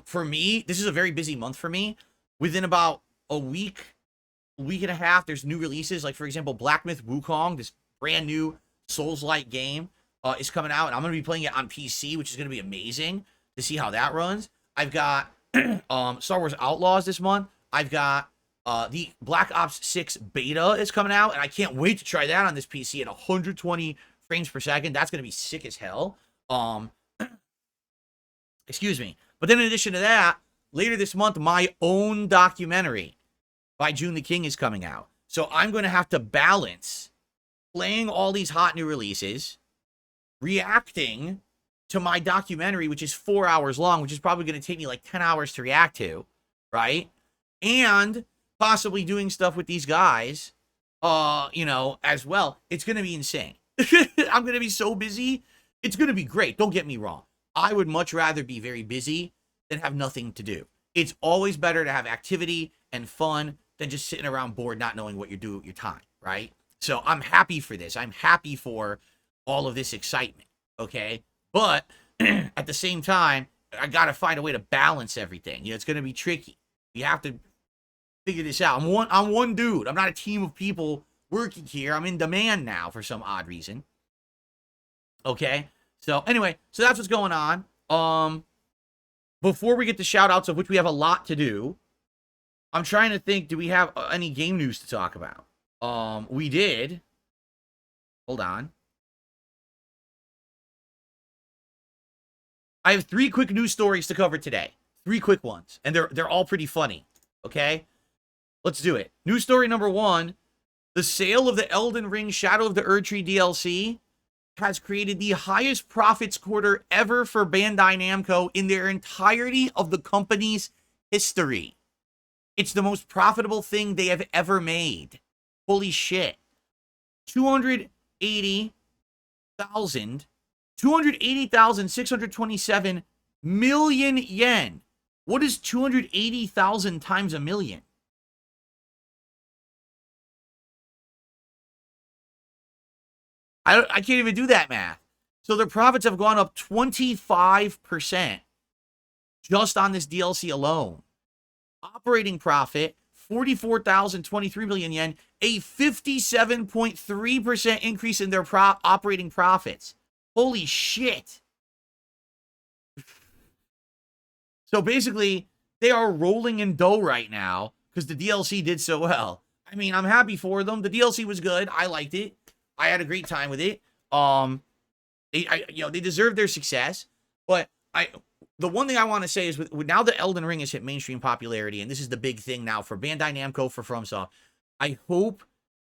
For me, this is a very busy month for me. Within about a week and a half, there's new releases. Like, for example, Black Myth Wukong, this brand new Souls-like game, is coming out, and I'm going to be playing it on PC, which is going to be amazing to see how that runs. I've got Star Wars Outlaws this month. I've got the Black Ops 6 beta is coming out, and I can't wait to try that on this PC at 120 frames per second. That's going to be sick as hell. Excuse me. But then in addition to that, later this month, my own documentary by June the King is coming out. So I'm going to have to balance playing all these hot new releases, reacting to my documentary, which is 4 hours long, which is probably going to take me like 10 hours to react to, right? And possibly doing stuff with these guys, as well. It's going to be insane. I'm going to be so busy. It's going to be great. Don't get me wrong. I would much rather be very busy than have nothing to do. It's always better to have activity and fun than just sitting around bored, not knowing what you do with your time, right? So I'm happy for this. I'm happy for all of this excitement, okay? But at the same time, I got to find a way to balance everything. It's going to be tricky. You have to figure this out. I'm one dude. I'm not a team of people working here. I'm in demand now for some odd reason. Okay? So anyway, so that's what's going on. Before we get to shout-outs, of which we have a lot to do, I'm trying to think, do we have any game news to talk about? We did. Hold on. I have 3 quick news stories to cover today. 3 quick ones. And they're all pretty funny. Okay? Let's do it. News story number 1. The sale of the Elden Ring Shadow of the Erdtree DLC has created the highest profits quarter ever for Bandai Namco in their entirety of the company's history. It's the most profitable thing they have ever made. Holy shit. 280,627 million yen. What is 280,000 times a million? I can't even do that math. So their profits have gone up 25% just on this DLC alone. Operating profit, 44,023 million yen, a 57.3% increase in their operating profits. Holy shit. So basically, they are rolling in dough right now because the DLC did so well. I mean, I'm happy for them. The DLC was good. I liked it. I had a great time with it. They deserve their success. But the one thing I want to say is with now the Elden Ring has hit mainstream popularity, and this is the big thing now for Bandai Namco, for FromSoft. I hope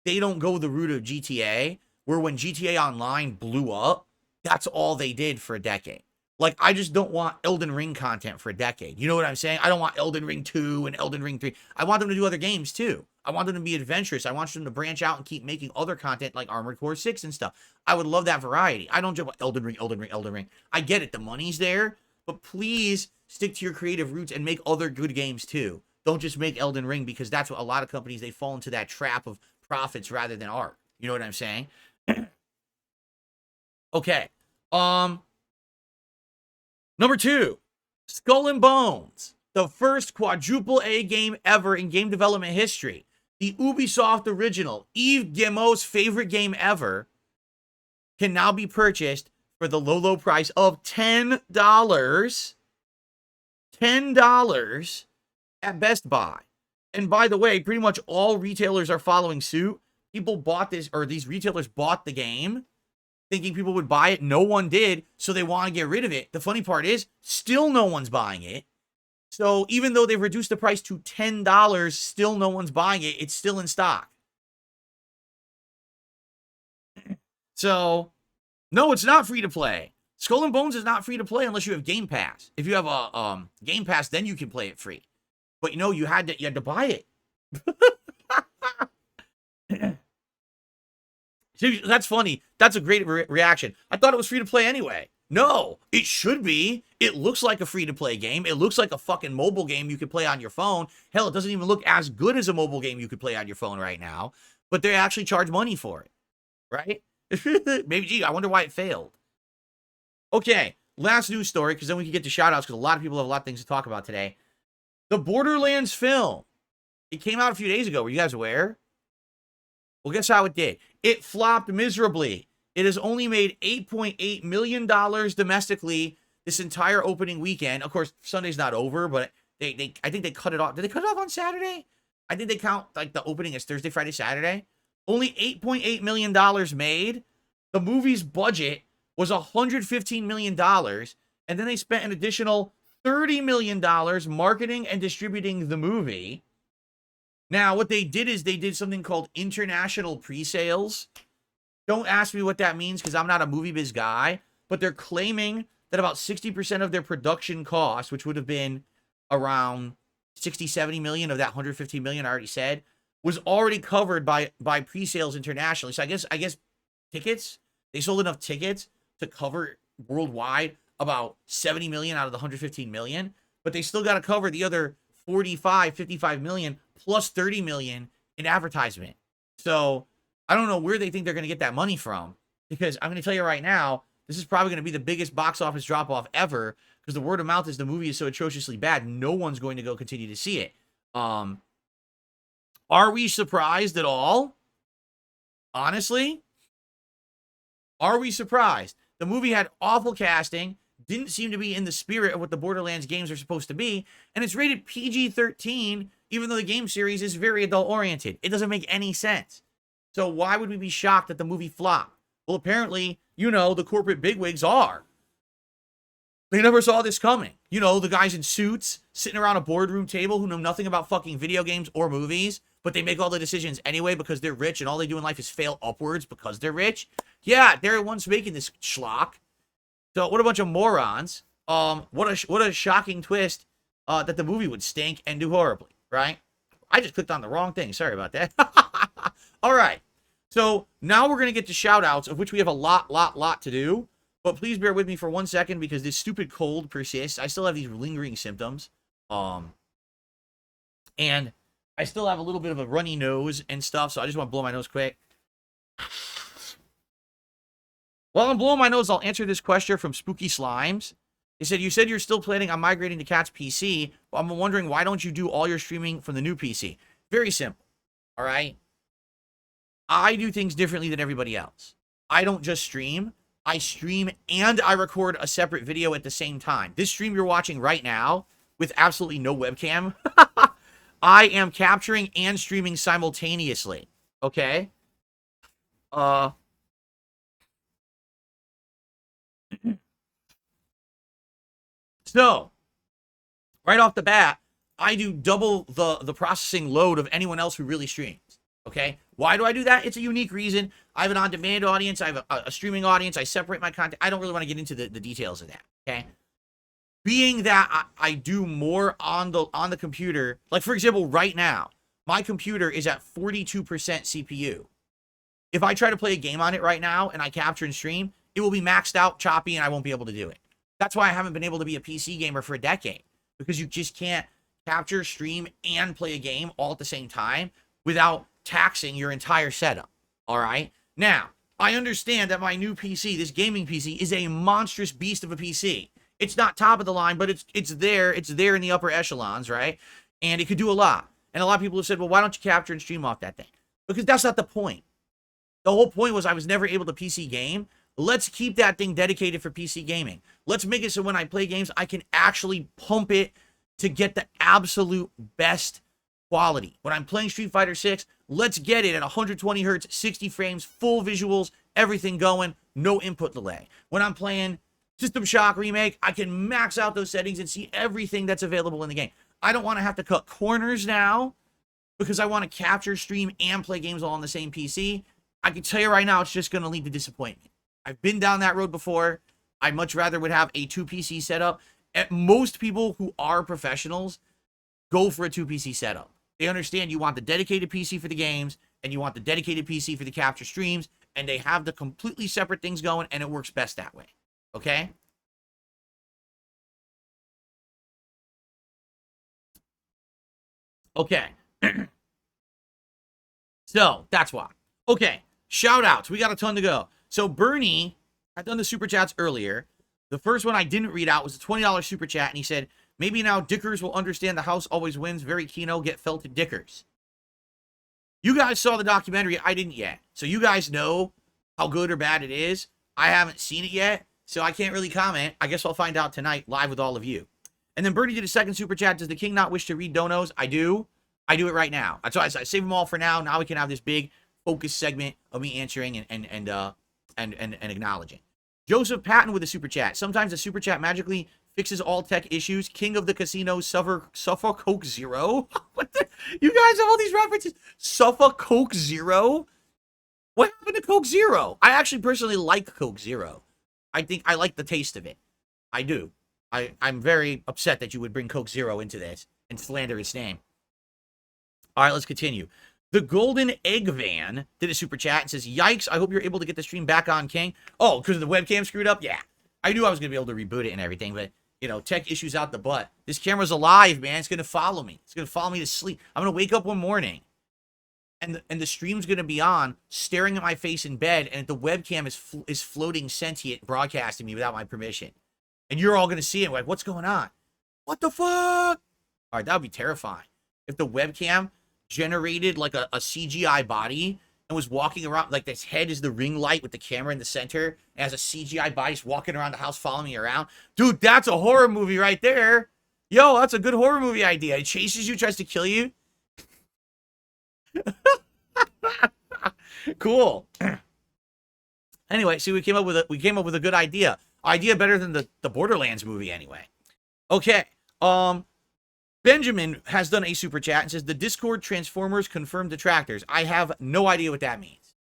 they don't go the route of GTA, where when GTA Online blew up, that's all they did for a decade. Like, I just don't want Elden Ring content for a decade. You know what I'm saying? I don't want Elden Ring 2 and Elden Ring 3. I want them to do other games, too. I want them to be adventurous. I want them to branch out and keep making other content like Armored Core 6 and stuff. I would love that variety. I don't just want Elden Ring, Elden Ring, Elden Ring. I get it. The money's there. But please stick to your creative roots and make other good games, too. Don't just make Elden Ring, because that's what a lot of companies, they fall into that trap of profits rather than art. You know what I'm saying? Okay. Number 2, Skull and Bones, the first quadruple A game ever in game development history. The Ubisoft original, Yves Guillemot's favorite game ever, can now be purchased for the low, low price of $10. $10 at Best Buy. And by the way, pretty much all retailers are following suit. People bought this, or these retailers bought the game thinking people would buy it. No one did, so they want to get rid of it. The funny part is, still no one's buying it. So even though they've reduced the price to $10, still no one's buying it. It's still in stock. So, no, it's not free to play. Skull and Bones is not free to play unless you have Game Pass. If you have a Game Pass, then you can play it free. But you had to buy it. That's funny. That's a great reaction. I thought it was free to play anyway. No, it should be. It looks like a free to play game. It looks like a fucking mobile game you could play on your phone. Hell, it doesn't even look as good as a mobile game you could play on your phone right now. But they actually charge money for it. Right? Maybe, gee, I wonder why it failed. Okay, last news story, because then we can get to shoutouts, because a lot of people have a lot of things to talk about today. The Borderlands film. It came out a few days ago. Were you guys aware? Well, guess how it did? It flopped miserably. It has only made $8.8 million domestically this entire opening weekend. Of course, Sunday's not over, but I think they cut it off. Did they cut it off on Saturday? I think they count like the opening as Thursday, Friday, Saturday. Only $8.8 million made. The movie's budget was $115 million, and then they spent an additional $30 million marketing and distributing the movie. Now, what they did is they did something called international pre-sales. Don't ask me what that means, because I'm not a movie biz guy, but they're claiming that about 60% of their production costs, which would have been around 60, 70 million of that 115 million I already said was already covered by pre-sales internationally. So I guess tickets, they sold enough tickets to cover worldwide about 70 million out of the 115 million, but they still got to cover the other 45, 55 million plus 30 million in advertisement. So I don't know where they think they're going to get that money from, because I'm going to tell you right now, this is probably going to be the biggest box office drop off ever, because the word of mouth is the movie is so atrociously bad, no one's going to go continue to see it. Are we surprised at all? Honestly, are we surprised? The movie had awful casting, didn't seem to be in the spirit of what the Borderlands games are supposed to be, and it's rated PG-13, even though the game series is very adult-oriented. It doesn't make any sense. So why would we be shocked that the movie flopped? Well, apparently, you know, the corporate bigwigs are. They never saw this coming. You know, the guys in suits sitting around a boardroom table who know nothing about fucking video games or movies, but they make all the decisions anyway because they're rich and all they do in life is fail upwards because they're rich. Yeah, they're the ones making this schlock. So what a bunch of morons. What a shocking twist that the movie would stink and do horribly, right? I just clicked on the wrong thing. Sorry about that. All right. So now we're going to get to shoutouts, of which we have a lot to do. But please bear with me for 1 second because this stupid cold persists. I still have these lingering symptoms. And I still have a little bit of a runny nose and stuff, so I just want to blow my nose quick. While I'm blowing my nose, I'll answer this question from Spooky Slimes. He said, you said you're still planning on migrating to Cat's PC, but I'm wondering why don't you do all your streaming from the new PC? Very simple, all right? I do things differently than everybody else. I don't just stream. I stream and I record a separate video at the same time. This stream you're watching right now with absolutely no webcam, I am capturing and streaming simultaneously, okay? So, right off the bat, I do double the processing load of anyone else who really streams, okay? Why do I do that? It's a unique reason. I have an on-demand audience. I have a streaming audience. I separate my content. I don't really want to get into the details of that, okay? Being that I do more on the computer, like, for example, right now, my computer is at 42% CPU. If I try to play a game on it right now and I capture and stream, it will be maxed out, choppy, and I won't be able to do it. That's why I haven't been able to be a PC gamer for a decade, because you just can't capture, stream, and play a game all at the same time without taxing your entire setup, all right? Now, I understand that my new PC, this gaming PC, is a monstrous beast of a PC. It's not top of the line, but it's there in the upper echelons, right? And it could do a lot. And a lot of people have said, well, why don't you capture and stream off that thing? Because that's not the point. The whole point was I was never able to PC game. Let's keep that thing dedicated for PC gaming. Let's make it so when I play games, I can actually pump it to get the absolute best quality. When I'm playing Street Fighter 6, let's get it at 120 hertz, 60 frames, full visuals, everything going, no input delay. When I'm playing System Shock Remake, I can max out those settings and see everything that's available in the game. I don't want to have to cut corners now because I want to capture, stream, and play games all on the same PC. I can tell you right now, it's just going to lead to disappointment. I've been down that road before. I much rather would have a 2-PC setup. Most people who are professionals go for a 2-PC setup. They understand you want the dedicated PC for the games and you want the dedicated PC for the capture streams, and they have the completely separate things going, and it works best that way. Okay? Okay. So, that's why. Okay. Shout-outs. We got a ton to go. So, Bernie, I've done the super chats earlier. The first one I didn't read out was a $20 super chat, and he said, maybe now Dickers will understand the house always wins. Very Kino, get felt to Dickers. You guys saw the documentary. I didn't yet. So you guys know how good or bad it is. I haven't seen it yet, so I can't really comment. I guess I'll find out tonight live with all of you. And then Bernie did a second super chat. Does the king not wish to read donos? I do. I do it right now. That's why I save them all for now. Now we can have this big focus segment of me answering and acknowledging. Joseph Patton with a super chat. Sometimes the super chat magically fixes all tech issues. King of the casino, suffer Coke Zero. What the? You guys have all these references. Suffer Coke Zero? What happened to Coke Zero? I actually personally like Coke Zero. I think I like the taste of it. I do. I'm very upset that you would bring Coke Zero into this and slander its name. All right, let's continue. The Golden Egg Van did a super chat and says, yikes, I hope you're able to get the stream back on, King. Oh, because the webcam screwed up? Yeah. I knew I was going to be able to reboot it and everything, but, you know, tech issues out the butt. This camera's alive, man. It's going to follow me. It's going to follow me to sleep. I'm going to wake up one morning, and the stream's going to be on, staring at my face in bed, and the webcam is floating sentient, broadcasting me without my permission. And you're all going to see it, like, what's going on? What the fuck? All right, that would be terrifying. If the webcam generated like a CGI body and was walking around, like this head is the ring light with the camera in the center, and has a CGI body just walking around the house following me around. Dude, that's a horror movie right there. Yo, that's a good horror movie idea. It chases you, tries to kill you. Cool. Anyway, see, we came up with a good idea. Idea better than the Borderlands movie anyway. Okay. Benjamin has done a super chat and says, the Discord Transformers confirmed detractors. I have no idea what that means.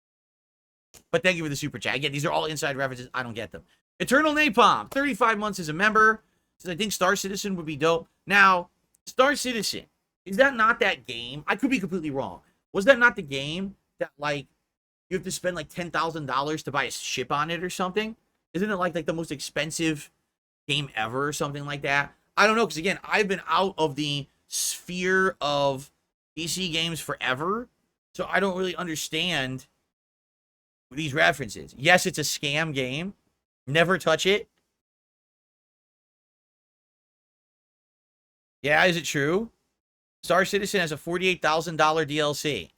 But thank you for the super chat. Again, these are all inside references. I don't get them. Eternal Napalm, 35 months as a member. Says, I think Star Citizen would be dope. Now, Star Citizen, is that not that game? I could be completely wrong. Was that not the game that, like, you have to spend, like, $10,000 to buy a ship on it or something? Isn't it, like the most expensive game ever or something like that? I don't know, because, again, I've been out of the sphere of PC games forever, so I don't really understand these references. Yes, it's a scam game. Never touch it. Yeah, is it true? Star Citizen has a $48,000 DLC.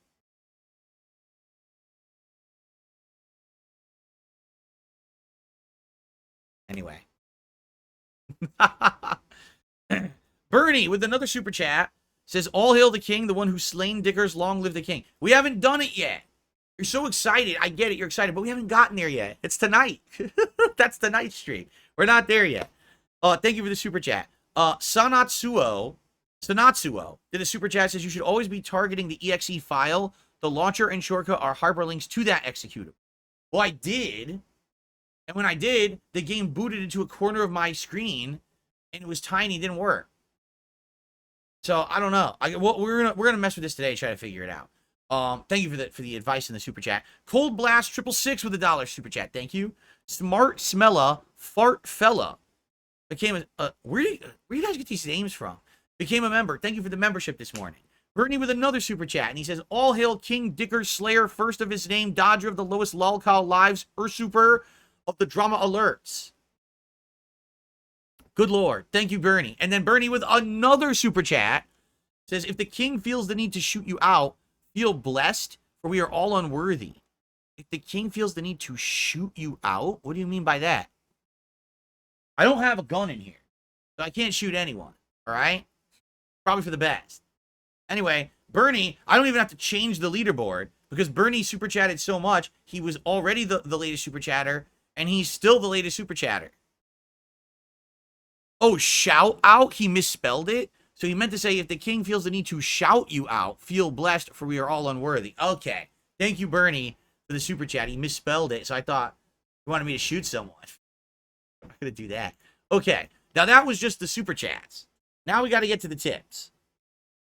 Anyway. Bernie, with another super chat, says, all hail the king, the one who slain dickers, long live the king. We haven't done it yet. You're so excited. I get it. You're excited, but we haven't gotten there yet. It's tonight. That's tonight's stream. We're not there yet. Thank you for the super chat. Sanatsuo did a super chat, says, you should always be targeting the exe file. The launcher and shortcut are hyperlinks to that executable. Well, I did. And when I did, the game booted into a corner of my screen, and it was tiny, didn't work. So I don't know. We're gonna mess with this today, try to figure it out. Thank you for the advice in the super chat. Cold Blast 666 with $1 super chat. Thank you. Smart Smella Fart Fella became a where do you guys get these names from? Became a member. Thank you for the membership this morning. Brittany with another super chat, and he says, all hail King Dicker Slayer, first of his name, Dodger of the lowest lolcow lives, super of the drama alerts. Good Lord. Thank you, Bernie. And then Bernie with another super chat says, if the king feels the need to shoot you out, feel blessed, for we are all unworthy. If the king feels the need to shoot you out? What do you mean by that? I don't have a gun in here, so I can't shoot anyone. All right? Probably for the best. Anyway, Bernie, I don't even have to change the leaderboard because Bernie super chatted so much. He was already the latest super chatter, and he's still the latest super chatter. Oh, shout out? He misspelled it? So he meant to say, if the king feels the need to shout you out, feel blessed, for we are all unworthy. Okay. Thank you, Bernie, for the super chat. He misspelled it, so I thought he wanted me to shoot someone. I'm not going to do that. Okay. Now, that was just the super chats. Now we got to get to the tips.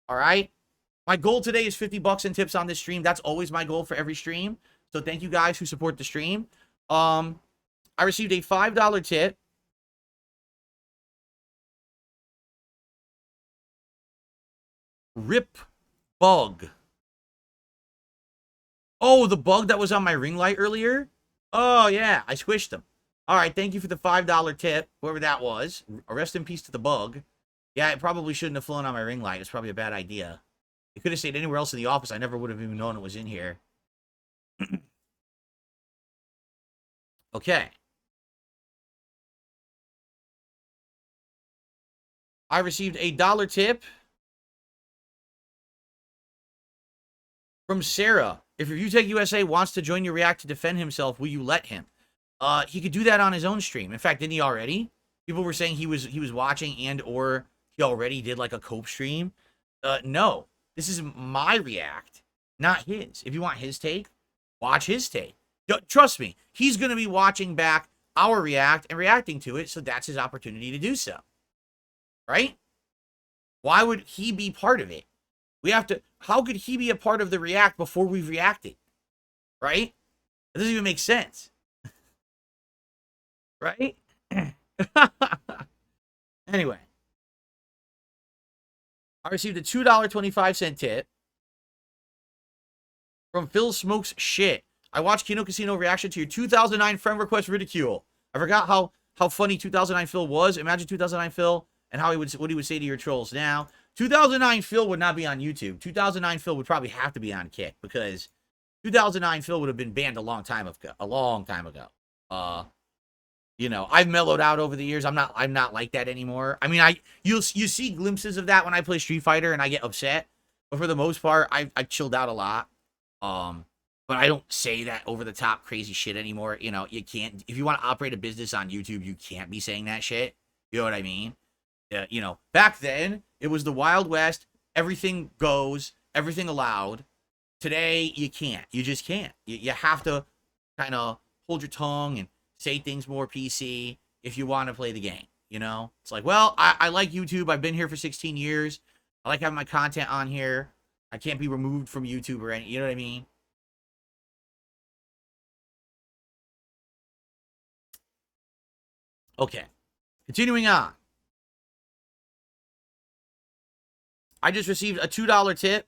All right? My goal today is 50 bucks in tips on this stream. That's always my goal for every stream. So thank you guys who support the stream. I received a $5 tip. Rip bug. Oh, the bug that was on my ring light earlier? Oh, yeah. I squished him. All right. Thank you for the $5 tip, whoever that was. Rest in peace to the bug. Yeah, it probably shouldn't have flown on my ring light. It's probably a bad idea. It could have stayed anywhere else in the office. I never would have even known it was in here. Okay. I received a $1 tip from Sarah. If ReviewTech USA wants to join your React to defend himself, will you let him? He could do that on his own stream. In fact, didn't he already? People were saying he was watching and or he already did like a cope stream. No. This is my React, not his. If you want his take, watch his take. Trust me, he's going to be watching back our React and reacting to it, so that's his opportunity to do so. Right? Why would he be part of it? We have to, how could he be a part of the react before we've reacted? Right? It doesn't even make sense. Right? Anyway. I received a $2.25 tip from Phil Smokes Shit. I watched Kino Casino reaction to your 2009 friend request ridicule. I forgot how funny 2009 Phil was. Imagine 2009 Phil and what he would say to your trolls now. 2009 Phil would not be on YouTube. 2009 Phil would probably have to be on Kick because 2009 Phil would have been banned a long time ago. You know, I've mellowed out over the years. I'm not like that anymore. I mean, you see glimpses of that when I play Street Fighter and I get upset, but for the most part, I've chilled out a lot. But I don't say that over the top crazy shit anymore. You know, you can't, if you want to operate a business on YouTube, you can't be saying that shit. You know what I mean? You know, back then it was the Wild West. Everything goes, everything allowed. Today you can't. You just can't. You have to kind of hold your tongue and say things more PC if you want to play the game. You know, it's like, well, I like YouTube. I've been here for 16 years. I like having my content on here. I can't be removed from YouTube or any, you know what I mean? Okay, continuing on. I just received a $2 tip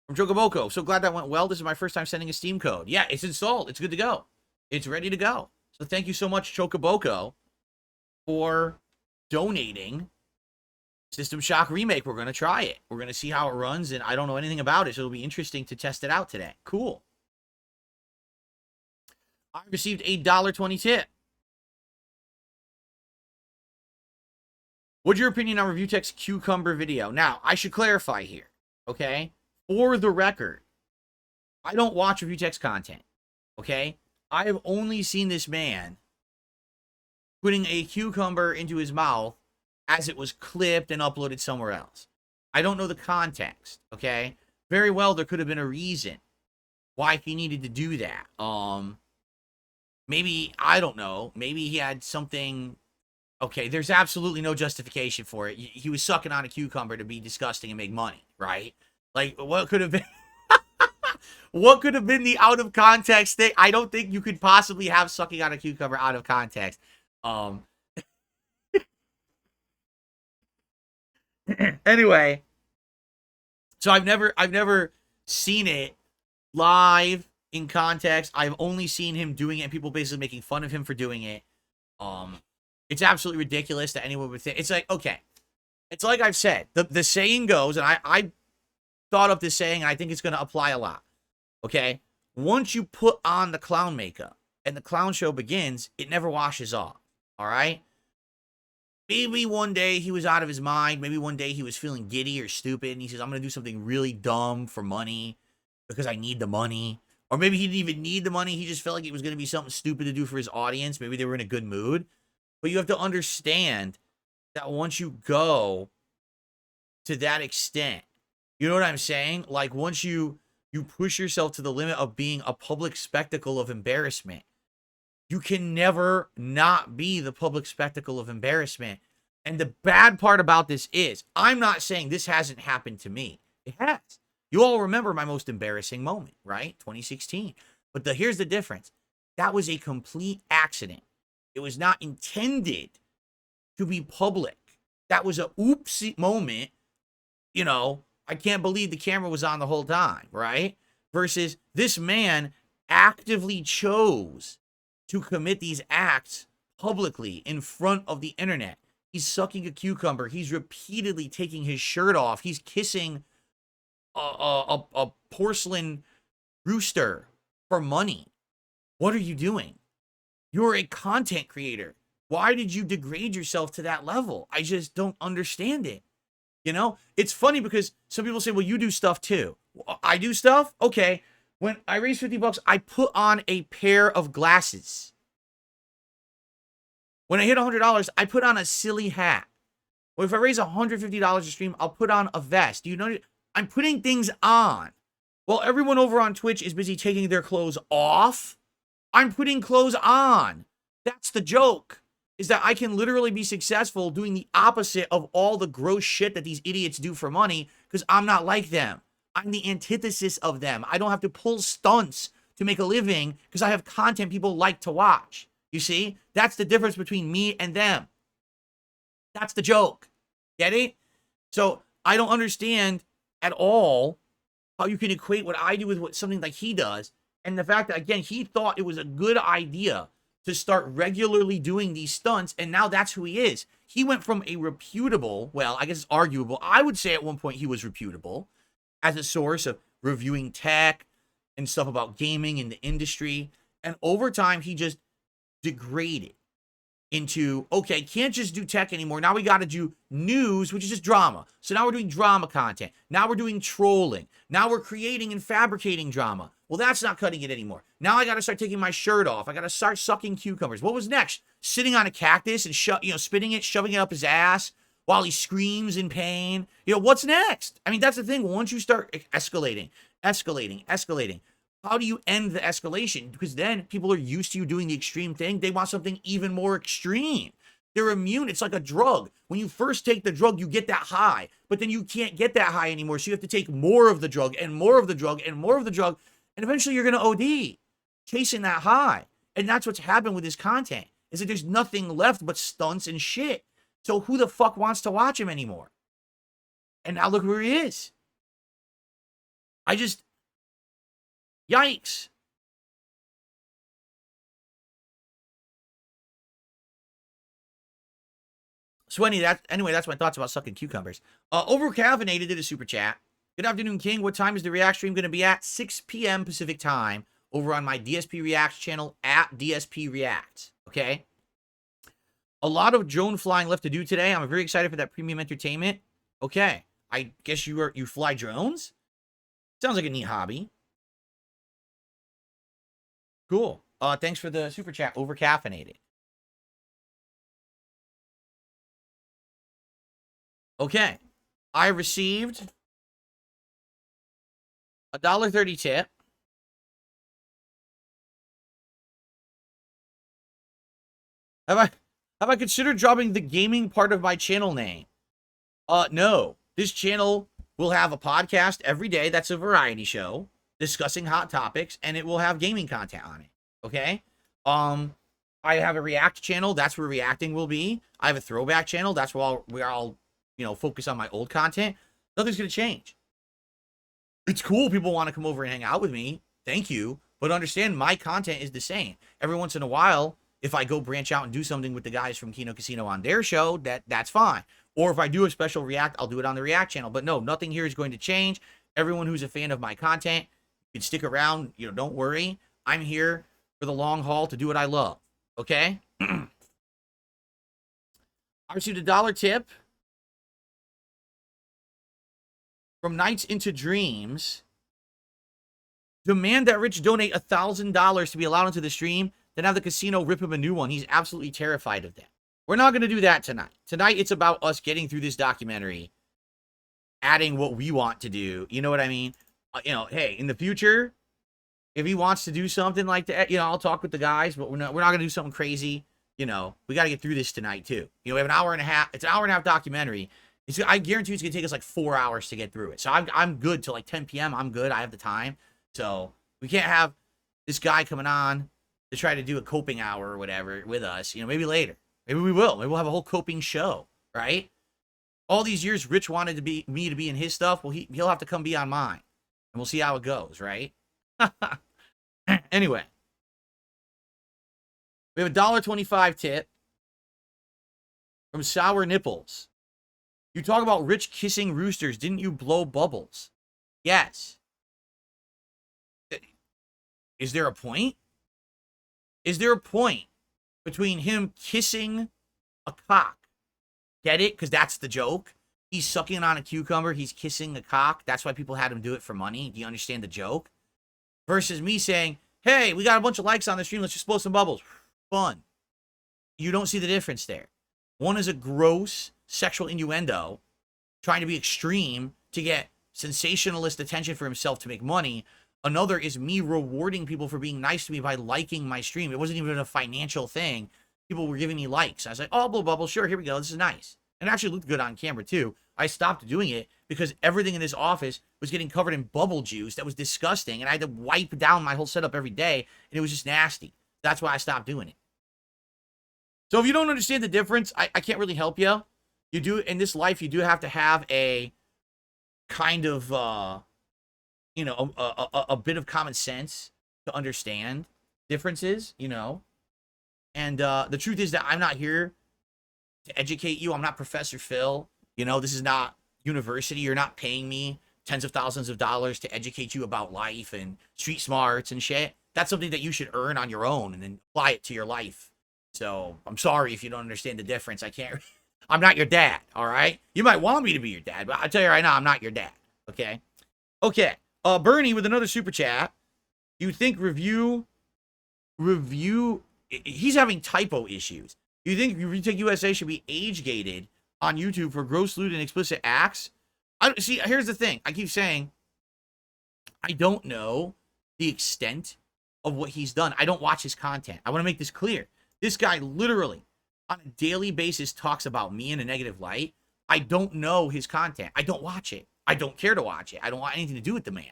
from Chocoboko. So glad that went well. This is my first time sending a Steam code. Yeah, it's installed. It's good to go. It's ready to go. So thank you so much, Chocoboko, for donating System Shock Remake. We're going to try it. We're going to see how it runs, and I don't know anything about it, so it'll be interesting to test it out today. Cool. I received a $1.20 tip. What's your opinion on Review Tech's cucumber video? Now, I should clarify here, okay? For the record, I don't watch Review Tech's content, okay? I have only seen this man putting a cucumber into his mouth as it was clipped and uploaded somewhere else. I don't know the context, okay? Very well, there could have been a reason why he needed to do that. Maybe, I don't know, maybe he had something. Okay, there's absolutely no justification for it. He was sucking on a cucumber to be disgusting and make money, right? Like, what could have been... what could have been the out of context thing? I don't think you could possibly have sucking on a cucumber out of context. Anyway, so I've never seen it live in context. I've only seen him doing it and people basically making fun of him for doing it. It's absolutely ridiculous that anyone would think. It's like, okay, it's like I've said, the saying goes, and I thought up this saying, and I think it's going to apply a lot. Okay, once you put on the clown makeup and the clown show begins, it never washes off. All right. Maybe one day he was out of his mind. Maybe one day he was feeling giddy or stupid, and he says, "I'm going to do something really dumb for money because I need the money." Or maybe he didn't even need the money. He just felt like it was going to be something stupid to do for his audience. Maybe they were in a good mood. But you have to understand that once you go to that extent, you know what I'm saying? Like, once you push yourself to the limit of being a public spectacle of embarrassment, you can never not be the public spectacle of embarrassment. And the bad part about this is, I'm not saying this hasn't happened to me. It has. You all remember my most embarrassing moment, right? 2016. But here's the difference. That was a complete accident. It was not intended to be public. That was a oopsie moment. You know, I can't believe the camera was on the whole time, right? Versus this man actively chose to commit these acts publicly in front of the internet. He's sucking a cucumber. He's repeatedly taking his shirt off. He's kissing a porcelain rooster for money. What are you doing? You're a content creator. Why did you degrade yourself to that level? I just don't understand it. You know, it's funny because some people say, well, you do stuff too. I do stuff? Okay. When I raise $50, I put on a pair of glasses. When I hit $100, I put on a silly hat. Well, if I raise $150 a stream, I'll put on a vest. You know, I'm putting things on. While everyone over on Twitch is busy taking their clothes off, I'm putting clothes on. That's the joke. is that I can literally be successful doing the opposite of all the gross shit that these idiots do for money because I'm not like them. I'm the antithesis of them. I don't have to pull stunts to make a living because I have content people like to watch. You see? That's the difference between me and them. That's the joke. Get it? So I don't understand at all how you can equate what I do with what something like he does. And the fact that, again, he thought it was a good idea to start regularly doing these stunts, and now that's who he is. He went from a reputable, well, I guess it's arguable. I would say at one point he was reputable as a source of reviewing tech and stuff about gaming in the industry. And over time, he just degraded into, okay, can't just do tech anymore. Now we got to do news, which is just drama. So now we're doing drama content. Now we're doing trolling. Now we're creating and fabricating drama. Well, that's not cutting it anymore. Now I got to start taking my shirt off. I got to start sucking cucumbers. What was next? Sitting on a cactus and spitting it, shoving it up his ass while he screams in pain. What's next? I mean, that's the thing. Once you start escalating, how do you end the escalation? Because then people are used to you doing the extreme thing. They want something even more extreme. They're immune. It's like a drug. When you first take the drug, you get that high, but then you can't get that high anymore. So you have to take more of the drug and more of the drug and more of the drug. And eventually you're going to OD chasing that high. And that's what's happened with his content, is that there's nothing left but stunts and shit. So who the fuck wants to watch him anymore? And now look where he is. Yikes. So anyway, that's my thoughts about sucking cucumbers. Overcaffeinated did a super chat. Good afternoon, King. What time is the React stream going to be at? 6 p.m. Pacific time over on my DSP Reacts channel at DSP Reacts. Okay? A lot of drone flying left to do today. I'm very excited for that premium entertainment. Okay. I guess you fly drones? Sounds like a neat hobby. Cool. Thanks for the super chat. Overcaffeinated. Okay. I received a $1.30 tip. Have I considered dropping the gaming part of my channel name? No. This channel will have a podcast every day that's a variety show discussing hot topics, and it will have gaming content on it. Okay? I have a React channel. That's where reacting will be. I have a Throwback channel. That's where I'll focus on my old content. Nothing's going to change. It's cool people want to come over and hang out with me. Thank you. But understand, my content is the same. Every once in a while, if I go branch out and do something with the guys from Kino Casino on their show, that's fine. Or if I do a special React, I'll do it on the React channel. But no, nothing here is going to change. Everyone who's a fan of my content, you can stick around. Don't worry. I'm here for the long haul to do what I love. Okay? I received a $1 tip from Nights into Dreams. Demand that Rich donate $1,000 to be allowed into the stream, then have the casino rip him a new one. He's absolutely terrified of that. We're not going to do that tonight. Tonight, it's about us getting through this documentary, adding what we want to do. You know what I mean? Hey, in the future, if he wants to do something like that, I'll talk with the guys, but we're not going to do something crazy. We got to get through this tonight, too. We have an hour and a half. It's an hour and a half documentary. I guarantee it's going to take us like 4 hours to get through it. So I'm good till like 10 p.m. I'm good. I have the time. So we can't have this guy coming on to try to do a coping hour or whatever with us. Maybe later. Maybe we will. Maybe we'll have a whole coping show, right? All these years, Rich wanted me to be in his stuff. Well, he'll have to come be on mine. And we'll see how it goes, right? Anyway. We have a $1.25 tip from Sour Nipples. You talk about Rich kissing roosters. Didn't you blow bubbles? Yes. Is there a point? Is there a point between him kissing a cock? Get it? Because that's the joke. He's sucking on a cucumber. He's kissing a cock. That's why people had him do it for money. Do you understand the joke? Versus me saying, hey, we got a bunch of likes on the stream. Let's just blow some bubbles. Fun. You don't see the difference there. One is a gross sexual innuendo trying to be extreme to get sensationalist attention for himself to make money. Another is me rewarding people for being nice to me by liking my stream. It wasn't even a financial thing. people were giving me likes. I was like, oh, Blue Bubble, sure, here we go. This is nice. And it actually looked good on camera, too. I stopped doing it because everything in this office was getting covered in bubble juice that was disgusting, and I had to wipe down my whole setup every day, and it was just nasty. That's why I stopped doing it. So if you don't understand the difference, I can't really help you. You do, in this life, you do have to have a kind of, you know, a bit of common sense to understand differences, you know. And the truth is that I'm not here to educate you. I'm not Professor Phil. You know, this is not university. You're not paying me tens of thousands of dollars to educate you about life and street smarts and shit. That's something that you should earn on your own and then apply it to your life. So I'm sorry if you don't understand the difference. I can't. I'm not your dad, all right? You might want me to be your dad, but I tell you right now, I'm not your dad, okay? Okay. Bernie with another super chat. You think review, he's having typo issues. You think Retake USA should be age gated on YouTube for gross, lewd, and explicit acts? See, here's the thing. I keep saying I don't know the extent of what he's done. I don't watch his content. I want to make this clear. This guy literally on a daily basis talks about me in a negative light. I don't know his content. I don't watch it. I don't care to watch it. I don't want anything to do with the man.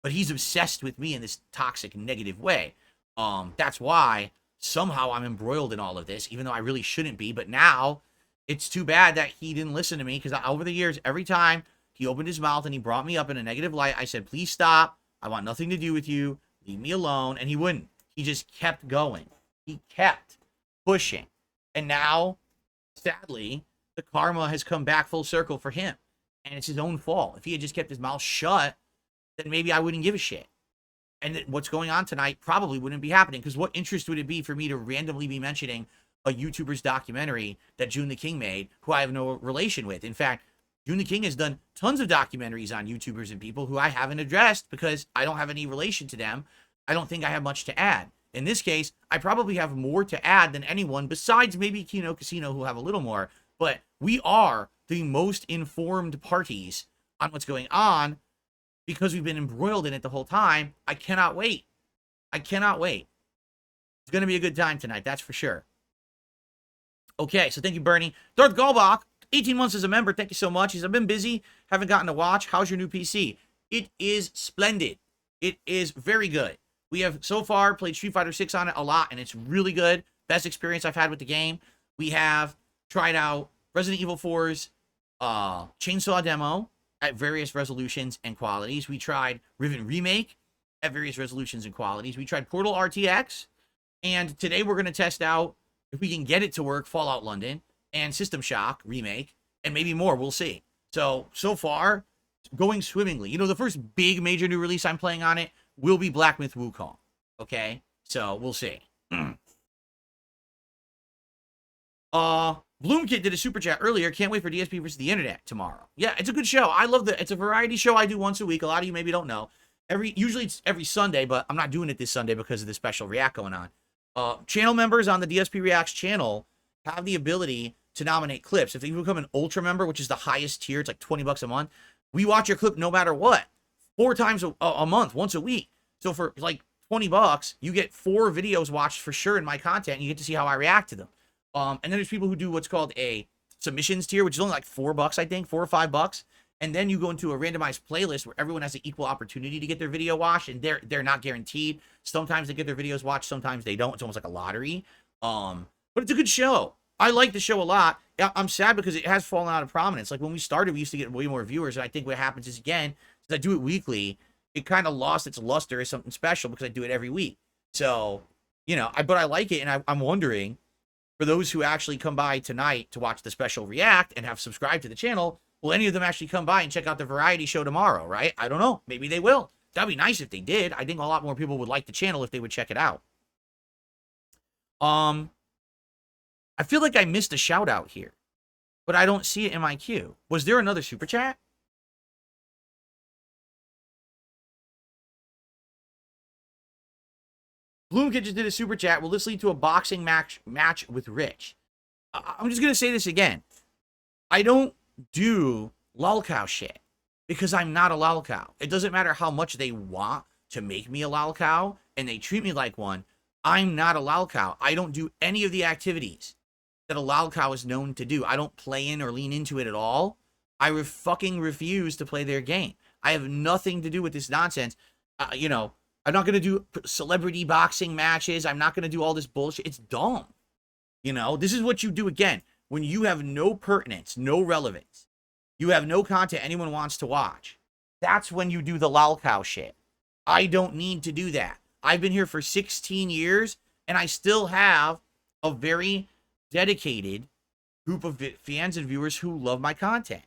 But he's obsessed with me in this toxic, negative way. That's why somehow I'm embroiled in all of this, even though I really shouldn't be. But now it's too bad that he didn't listen to me, because over the years, every time he opened his mouth and he brought me up in a negative light, I said, please stop. I want nothing to do with you. Leave me alone. And he wouldn't. He just kept going. He kept pushing. And now, sadly, the karma has come back full circle for him. And it's his own fault. If he had just kept his mouth shut, then maybe I wouldn't give a shit. And what's going on tonight probably wouldn't be happening, because what interest would it be for me to randomly be mentioning a YouTuber's documentary that June the King made, who I have no relation with? In fact, June the King has done tons of documentaries on YouTubers and people who I haven't addressed because I don't have any relation to them. I don't think I have much to add. In this case, I probably have more to add than anyone besides maybe Kino Casino, who have a little more. But we are the most informed parties on what's going on because we've been embroiled in it the whole time. I cannot wait. I cannot wait. It's going to be a good time tonight, that's for sure. Okay, so thank you, Bernie. Darth Galbach, 18 months as a member. Thank you so much. I've been busy, haven't gotten to watch. How's your new PC? It is splendid. It is very good. We have so far played Street Fighter 6 on it a lot, and it's really good. Best experience I've had with the game. We have tried out Resident Evil 4's Chainsaw demo at various resolutions and qualities. We tried Riven Remake at various resolutions and qualities. We tried Portal RTX, and today we're going to test out, if we can get it to work, Fallout London and System Shock Remake, and maybe more. We'll see. So far, going swimmingly. You know, the first big major new release I'm playing on it will be Black Myth Wukong. Okay? So, we'll see. Bloomkit did a super chat earlier. Can't wait for DSP versus the Internet tomorrow. Yeah, it's a good show. I love it's a variety show I do once a week. A lot of you maybe don't know. Usually it's every Sunday, but I'm not doing it this Sunday because of the special React going on. Channel members on the DSP Reacts channel have the ability to nominate clips. If you become an Ultra member, which is the highest tier, it's like $20 a month, we watch your clip no matter what. 4 times a month, once a week. So for like $20, you get 4 videos watched for sure in my content, and you get to see how I react to them. And then there's people who do what's called a submissions tier, which is only like $4, I think, $4 or $5. And then you go into a randomized playlist where everyone has an equal opportunity to get their video watched, and they're not guaranteed. Sometimes they get their videos watched, sometimes they don't. It's almost like a lottery. But it's a good show. I like the show a lot. I'm sad because it has fallen out of prominence. Like when we started, we used to get way more viewers, and I think what happens is, again, since I do it weekly, it kind of lost its luster as something special because I do it every week. So, you know, but I like it, and I'm wondering, for those who actually come by tonight to watch the special React and have subscribed to the channel, will any of them actually come by and check out the variety show tomorrow, right? I don't know. Maybe they will. That'd be nice if they did. I think a lot more people would like the channel if they would check it out. I feel like I missed a shout out here, but I don't see it in my queue. Was there another super chat? Bloomkid just did a super chat. Will this lead to a boxing match with Rich? I'm just going to say this again. I don't do lolcow shit because I'm not a lolcow. It doesn't matter how much they want to make me a lolcow and they treat me like one. I'm not a lolcow. I don't do any of the activities that a lolcow is known to do. I don't play in or lean into it at all. I fucking refuse to play their game. I have nothing to do with this nonsense. You know, I'm not going to do celebrity boxing matches. I'm not going to do all this bullshit. It's dumb. You know, this is what you do again. When you have no pertinence, no relevance, you have no content anyone wants to watch. That's when you do the lolcow shit. I don't need to do that. I've been here for 16 years, and I still have a very dedicated group of fans and viewers who love my content.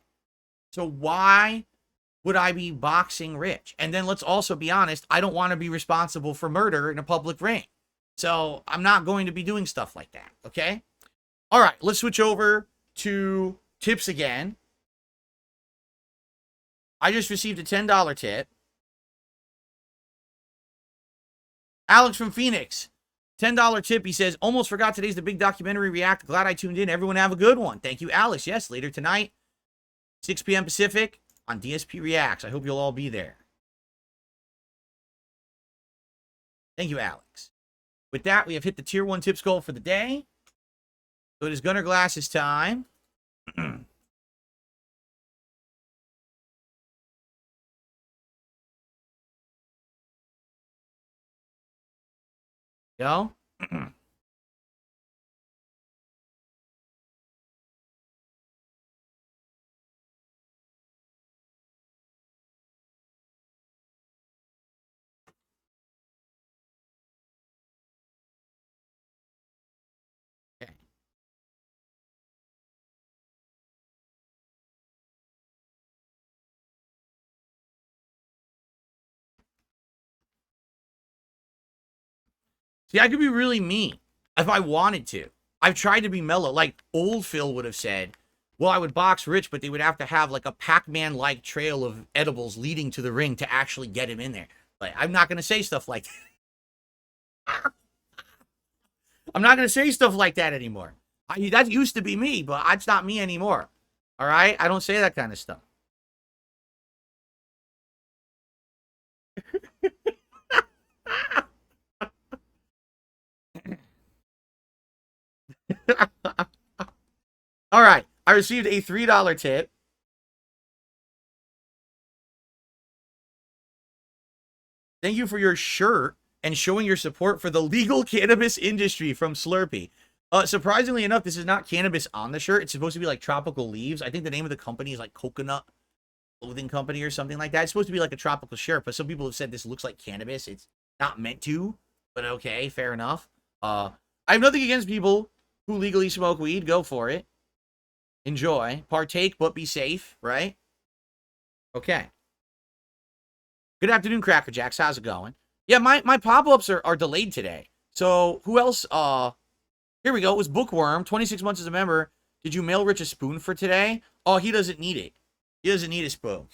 So why would I be boxing rich? And then let's also be honest, I don't want to be responsible for murder in a public ring. So I'm not going to be doing stuff like that, okay? All right, let's switch over to tips again. I just received a $10 tip. Alex from Phoenix, $10 tip. He says, almost forgot today's the big documentary react. Glad I tuned in. Everyone have a good one. Thank you, Alex. Yes, later tonight, 6 p.m. Pacific on DSP Reacts. I hope you'll all be there. Thank you, Alex. With that, we have hit the tier 1 tips goal for the day. So it is Gunner Glasses time. Go. Okay. See, I could be really mean if I wanted to. I've tried to be mellow. Like old Phil would have said, well, I would box Rich, but they would have to have like a Pac-Man-like trail of edibles leading to the ring to actually get him in there. But I'm not going to say stuff like that. I'm not going to say stuff like that anymore. That used to be me, but it's not me anymore. All right? I don't say that kind of stuff. All right. I received a $3 tip. Thank you for your shirt and showing your support for the legal cannabis industry from Slurpee. Surprisingly enough, this is not cannabis on the shirt. It's supposed to be like tropical leaves. I think the name of the company is like Coconut Clothing Company or something like that. It's supposed to be like a tropical shirt, but some people have said this looks like cannabis. It's not meant to, but okay, fair enough. I have nothing against people who legally smoke weed. Go for it. Enjoy. Partake, but be safe, right? Okay. Good afternoon, Cracker Jacks. How's it going? Yeah, my pop-ups are delayed today. So who else? Here we go. It was Bookworm, 26 months as a member. Did you mail Rich a spoon for today? Oh, he doesn't need it. He doesn't need a spoon.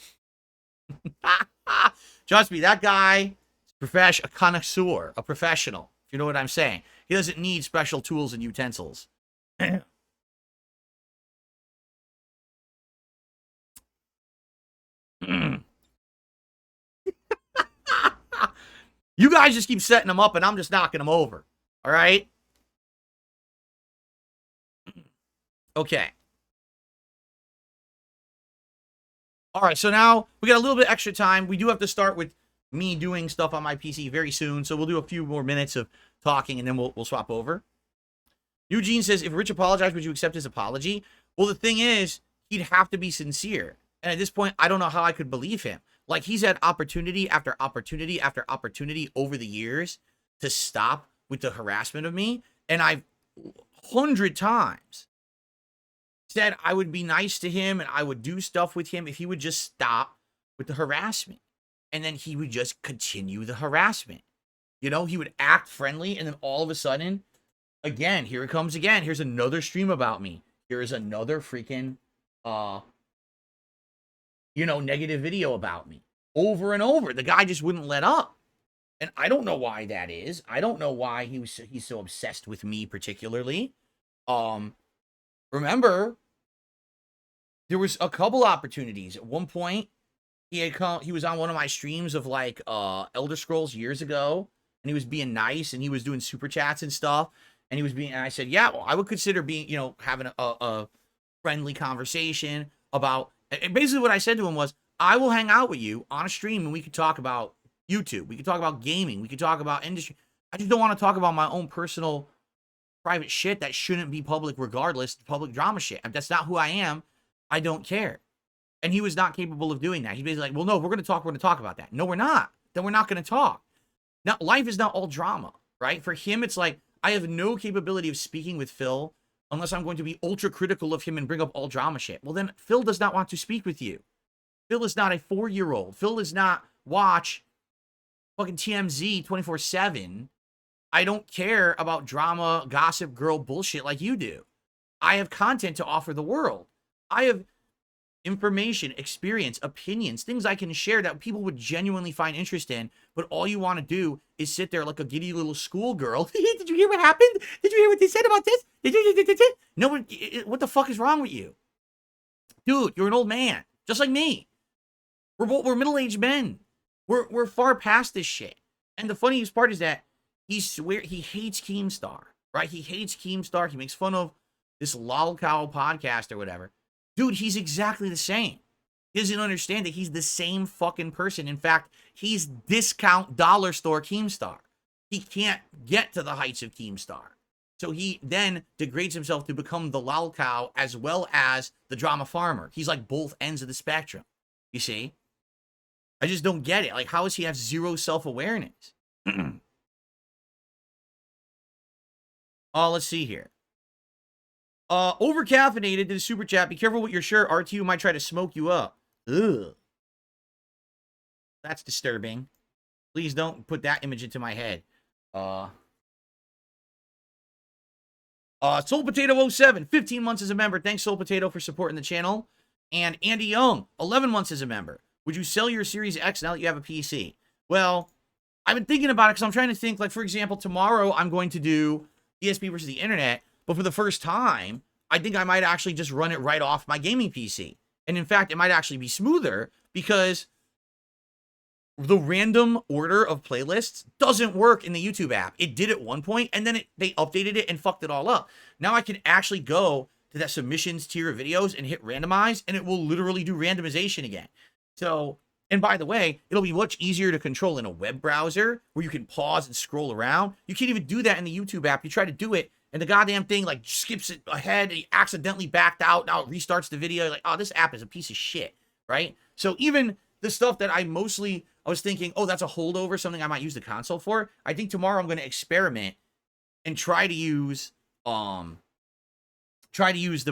Trust me, that guy is a connoisseur, a professional, if you know what I'm saying. He doesn't need special tools and utensils. You guys just keep setting them up, and I'm just knocking them over. All right? Okay. All right, so now we got a little bit extra time. We do have to start with me doing stuff on my PC very soon, so we'll do a few more minutes of talking, and then we'll swap over. Eugene says, if Rich apologized, would you accept his apology? Well, the thing is, he'd have to be sincere. And at this point, I don't know how I could believe him. Like, he's had opportunity after opportunity after opportunity over the years to stop with the harassment of me. And I've 100 times said I would be nice to him and I would do stuff with him if he would just stop with the harassment. And then he would just continue the harassment. You know, he would act friendly, and then all of a sudden, again, here it comes again. Here's another stream about me. Here is another freaking, negative video about me. Over and over. The guy just wouldn't let up. And I don't know why that is. I don't know why he's so obsessed with me particularly. Remember, there was a couple opportunities. At one point, he was on one of my streams of like Elder Scrolls years ago. and he was being nice, and he was doing super chats and stuff, and and I said, yeah, well, I would consider being, having a friendly conversation about, and basically what I said to him was, I will hang out with you on a stream and we could talk about YouTube. We could talk about gaming. We could talk about industry. I just don't want to talk about my own personal private shit that shouldn't be public regardless, public drama shit. If that's not who I am, I don't care. And he was not capable of doing that. He's basically like, well, no, we're going to talk about that. No, we're not. Then we're not going to talk. Now, life is not all drama, right? For him, it's like, I have no capability of speaking with Phil unless I'm going to be ultra critical of him and bring up all drama shit. Well, then Phil does not want to speak with you. Phil is not a 4-year-old. Phil does not watch fucking TMZ 24/7. I don't care about drama, gossip, girl bullshit like you do. I have content to offer the world. I have information, experience, opinions, things I can share that people would genuinely find interest in, but all you want to do is sit there like a giddy little schoolgirl. Did you hear what happened? Did you hear what they said about this? No one, what the fuck is wrong with you? Dude, you're an old man, just like me. We're middle-aged men. We're far past this shit. And the funniest part is that he hates Keemstar, right? He hates Keemstar. He makes fun of this lolcow podcast or whatever. Dude, he's exactly the same. He doesn't understand that he's the same fucking person. In fact, he's discount dollar store Keemstar. He can't get to the heights of Keemstar. So he then degrades himself to become the lolcow as well as the drama farmer. He's like both ends of the spectrum. You see? I just don't get it. Like, how does he have zero self-awareness? Let's see here. Overcaffeinated to the super chat. Be careful with your shirt. RTU might try to smoke you up. Ugh. That's disturbing. Please don't put that image into my head. Soul Potato 07, 15 months as a member. Thanks, Soul Potato, for supporting the channel. And Andy Young, 11 months as a member. Would you sell your Series X now that you have a PC? Well, I've been thinking about it because I'm trying to think, like, for example, tomorrow I'm going to do DSP versus the internet, but for the first time, I think I might actually just run it right off my gaming PC. And in fact, it might actually be smoother because the random order of playlists doesn't work in the YouTube app. It did at one point, and then they updated it and fucked it all up. Now I can actually go to that submissions tier of videos and hit randomize, and it will literally do randomization again. So, and by the way, it'll be much easier to control in a web browser where you can pause and scroll around. You can't even do that in the YouTube app. You try to do it, and the goddamn thing like skips it ahead, and he accidentally backed out. Now it restarts the video. You're like, oh, this app is a piece of shit, right? So even the stuff that I was thinking, oh, that's a holdover, something I might use the console for. I think tomorrow I'm going to experiment and try to use the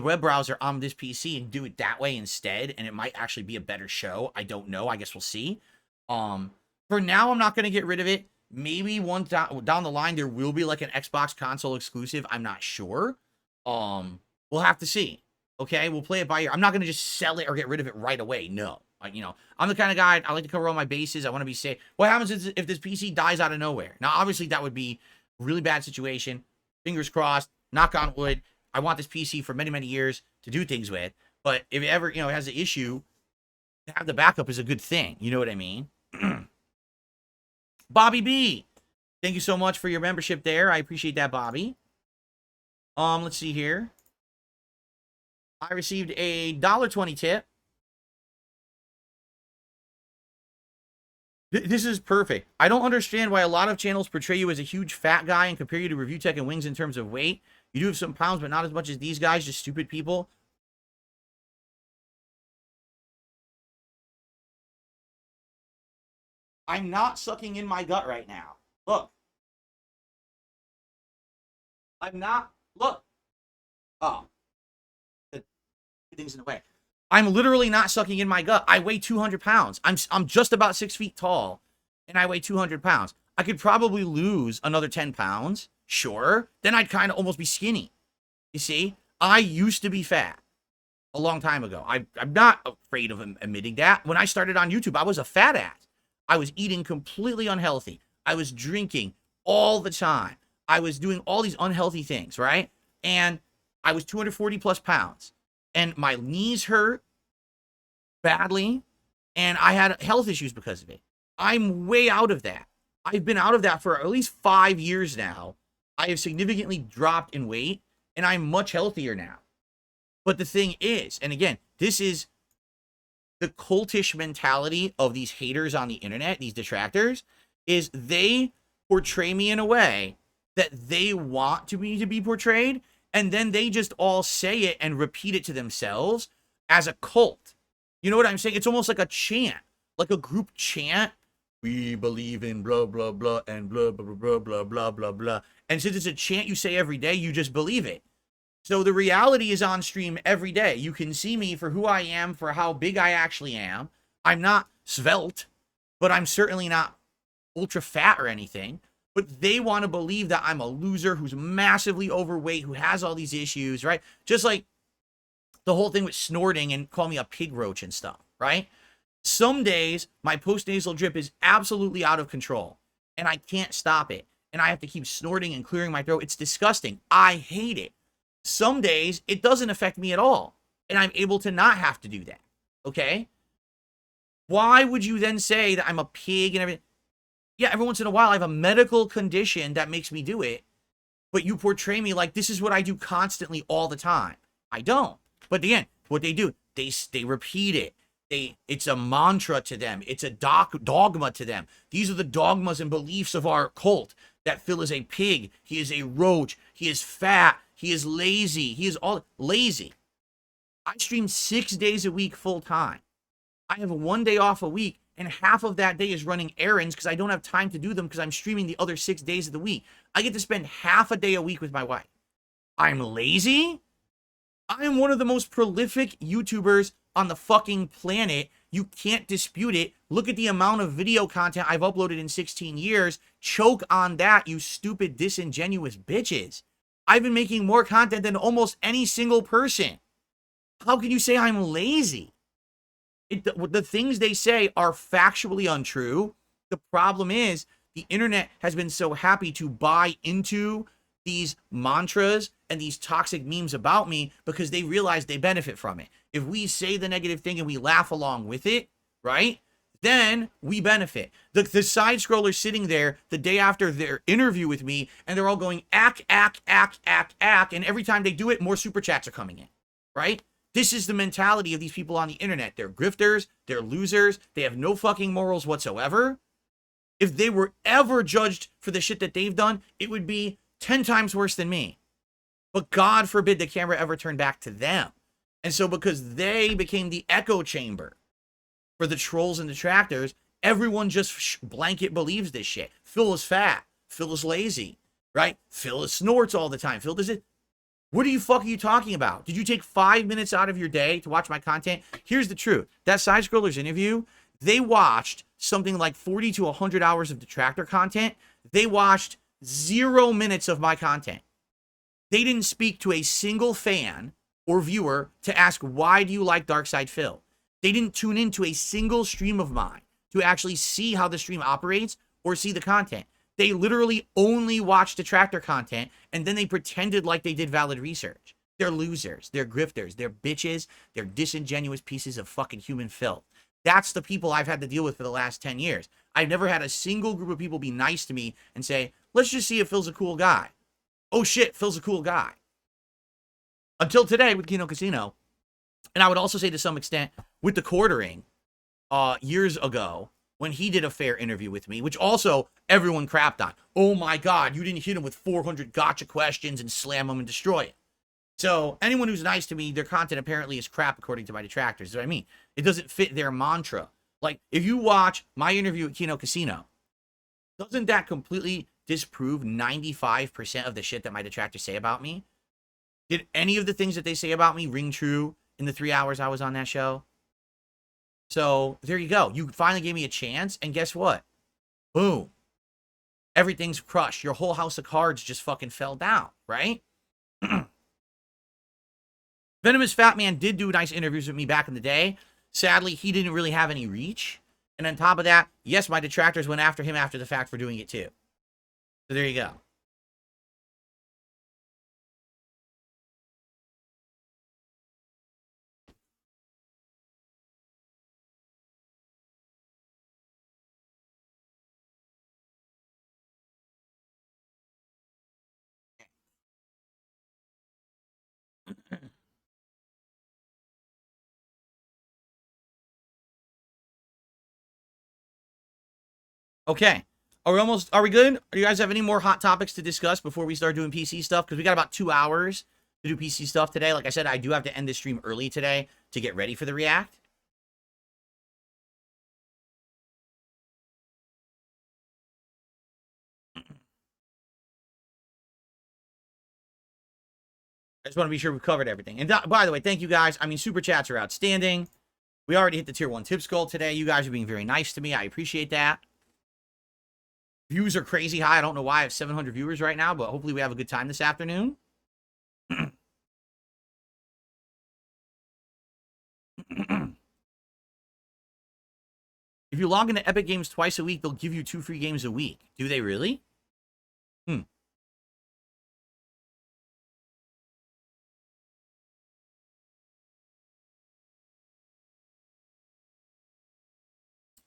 web browser on this PC and do it that way instead, and it might actually be a better show. I don't know. I guess we'll see. For now, I'm not going to get rid of it. Maybe one down the line, there will be like an Xbox console exclusive. I'm not sure. We'll have to see. Okay, we'll play it by ear. I'm not going to just sell it or get rid of it right away. No. I'm the kind of guy, I like to cover all my bases. I want to be safe. What happens if this PC dies out of nowhere? Now, obviously, that would be a really bad situation. Fingers crossed. Knock on wood. I want this PC for many, many years to do things with. But if it ever, it has an issue, to have the backup is a good thing. You know what I mean? Bobby B, thank you so much for your membership there. I appreciate that, Bobby. Let's see here. I received a $1.20 tip. This is perfect. I don't understand why a lot of channels portray you as a huge fat guy and compare you to Review Tech and Wings in terms of weight. You do have some pounds, but not as much as these guys, just stupid people. I'm not sucking in my gut right now. Look. I'm not. Look. Oh. Things in the way. I'm literally not sucking in my gut. I weigh 200 pounds. I'm just about 6 feet tall, and I weigh 200 pounds. I could probably lose another 10 pounds. Sure. Then I'd kind of almost be skinny. You see? I used to be fat a long time ago. I'm not afraid of admitting that. When I started on YouTube, I was a fat ass. I was eating completely unhealthy. I was drinking all the time. I was doing all these unhealthy things, right? And I was 240 plus pounds. And my knees hurt badly. And I had health issues because of it. I'm way out of that. I've been out of that for at least 5 years now. I have significantly dropped in weight, and I'm much healthier now. But the thing is, and again, this is the cultish mentality of these haters on the internet, these detractors, is they portray me in a way that they want me to be portrayed, and then they just all say it and repeat it to themselves as a cult. You know what I'm saying? It's almost like a chant, like a group chant. We believe in blah, blah, blah, and blah, blah, blah, blah, blah, blah, blah. And since it's a chant you say every day, you just believe it. So the reality is on stream every day. You can see me for who I am, for how big I actually am. I'm not svelte, but I'm certainly not ultra fat or anything. But they want to believe that I'm a loser who's massively overweight, who has all these issues, right? Just like the whole thing with snorting and call me a pig roach and stuff, right? Some days my post-nasal drip is absolutely out of control and I can't stop it. And I have to keep snorting and clearing my throat. It's disgusting. I hate it. Some days it doesn't affect me at all. And I'm able to not have to do that. Okay? Why would you then say that I'm a pig and everything? Yeah, every once in a while I have a medical condition that makes me do it. But you portray me like this is what I do constantly all the time. I don't. But again, what they do, they repeat it. It's a mantra to them. It's a dogma to them. These are the dogmas and beliefs of our cult. That Phil is a pig. He is a roach. He is fat. He is lazy. He is all lazy. I stream 6 days a week full time. I have 1 day off a week, and half of that day is running errands because I don't have time to do them because I'm streaming the other 6 days of the week. I get to spend half a day a week with my wife. I'm lazy? I am one of the most prolific YouTubers on the fucking planet. You can't dispute it. Look at the amount of video content I've uploaded in 16 years. Choke on that, you stupid, disingenuous bitches. I've been making more content than almost any single person. How can you say I'm lazy? The things they say are factually untrue. The problem is the internet has been so happy to buy into these mantras and these toxic memes about me because they realize they benefit from it. If we say the negative thing and we laugh along with it, right, then we benefit. The side scrollers sitting there the day after their interview with me, and they're all going, ack, and every time they do it, more super chats are coming in, right? This is the mentality of these people on the internet. They're grifters, they're losers, they have no fucking morals whatsoever. If they were ever judged for the shit that they've done, it would be 10 times worse than me. But God forbid the camera ever turned back to them. And so because they became the echo chamber for the trolls and detractors, everyone just blanket believes this shit. Phil is fat. Phil is lazy, right? Phil snorts all the time. Phil does it. What the fuck are you talking about? Did you take 5 minutes out of your day to watch my content? Here's the truth. That Side Scrollers interview, they watched something like 40 to 100 hours of detractor content. They watched 0 minutes of my content. They didn't speak to a single fan or viewer to ask, why do you like Darkside Phil? They didn't tune into a single stream of mine to actually see how the stream operates or see the content. They literally only watched detractor content, and then they pretended like they did valid research. They're losers. They're grifters. They're bitches. They're disingenuous pieces of fucking human filth. That's the people I've had to deal with for the last 10 years. I've never had a single group of people be nice to me and say, let's just see if Phil's a cool guy. Oh shit, Phil's a cool guy. Until today with Kino Casino. And I would also say to some extent with the quartering years ago when he did a fair interview with me, which also everyone crapped on. Oh my God, you didn't hit him with 400 gotcha questions and slam him and destroy it. So anyone who's nice to me, their content apparently is crap according to my detractors. Is what I mean. It doesn't fit their mantra. Like if you watch my interview at Kino Casino, doesn't that completely disprove 95% of the shit that my detractors say about me? Did any of the things that they say about me ring true in the 3 hours I was on that show? So there you go. You finally gave me a chance, and guess what? Boom. Everything's crushed. Your whole house of cards just fucking fell down, right? Venomous Fat Man did do nice interviews with me back in the day. Sadly, he didn't really have any reach. And on top of that, yes, my detractors went after him after the fact for doing it too. So there you go. Okay. Are we good? Do you guys have any more hot topics to discuss before we start doing PC stuff? Because we got about 2 hours to do PC stuff today. Like I said, I do have to end this stream early today to get ready for the React. I just want to be sure we've covered everything. And by the way, thank you guys. I mean, super chats are outstanding. We already hit the tier 1 tips goal today. You guys are being very nice to me. I appreciate that. Views are crazy high. I don't know why I have 700 viewers right now, but hopefully we have a good time this afternoon. If you log into Epic Games twice a week, they'll give you 2 free games a week. Do they really?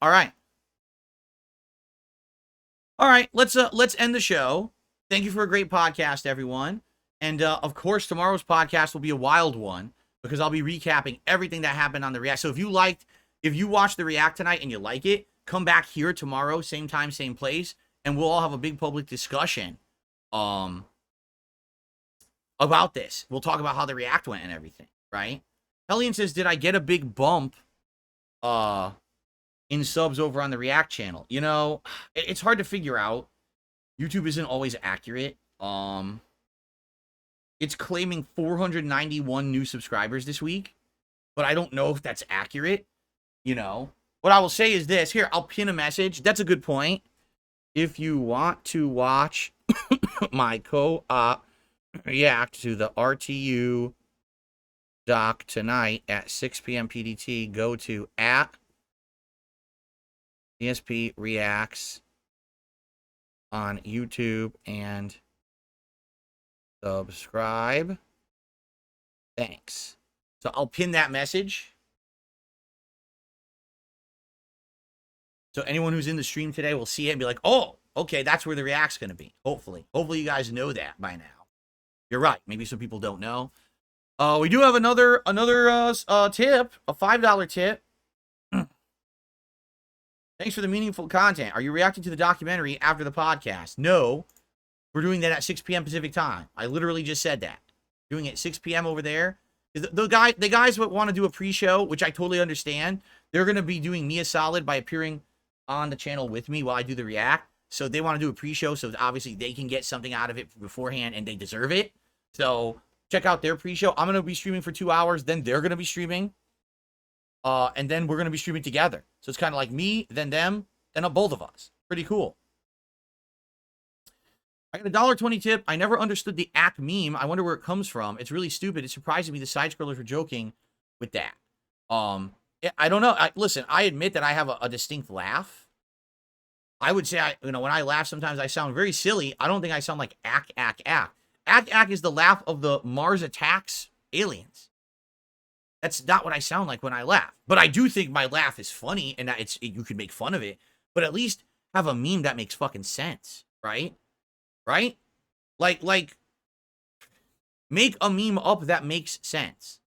All right. All right, let's end the show. Thank you for a great podcast, everyone. And of course, tomorrow's podcast will be a wild one because I'll be recapping everything that happened on the React. So if you watched the React tonight and you like it, come back here tomorrow, same time, same place, and we'll all have a big public discussion about this. We'll talk about how the React went and everything, right? Hellion says, did I get a big bump in subs over on the React channel? You know, it's hard to figure out. YouTube isn't always accurate. It's claiming 491 new subscribers this week, but I don't know if that's accurate. You know, what I will say is this. Here, I'll pin a message. That's a good point. If you want to watch my co-op react to the RTU doc tonight at 6 p.m. PDT, go to @DSP Reacts on YouTube and subscribe. Thanks. So I'll pin that message. So anyone who's in the stream today will see it and be like, oh, okay, that's where the React's going to be. Hopefully. Hopefully you guys know that by now. You're right. Maybe some people don't know. We do have another tip, a $5 tip. Thanks for the meaningful content. Are you reacting to the documentary after the podcast? No. We're doing that at 6 p.m. Pacific time. I literally just said that. Doing it at 6 p.m. over there. The guys that want to do a pre-show, which I totally understand, they're going to be doing me a solid by appearing on the channel with me while I do the React. So they want to do a pre-show, so obviously they can get something out of it beforehand, and they deserve it. So check out their pre-show. I'm going to be streaming for 2 hours. Then they're going to be streaming. And then we're going to be streaming together. So it's kind of like me, then them, then both of us. Pretty cool. I got a $1.20 tip. I never understood the ack meme. I wonder where it comes from. It's really stupid. It surprises me the side-scrollers were joking with that. I don't know. Listen, I admit that I have a distinct laugh. I would say, when I laugh, sometimes I sound very silly. I don't think I sound like ack, ack, ack. Ack, ack is the laugh of the Mars Attacks aliens. That's not what I sound like when I laugh. But I do think my laugh is funny and that you could make fun of it. But at least have a meme that makes fucking sense, right? Right? Like, make a meme up that makes sense.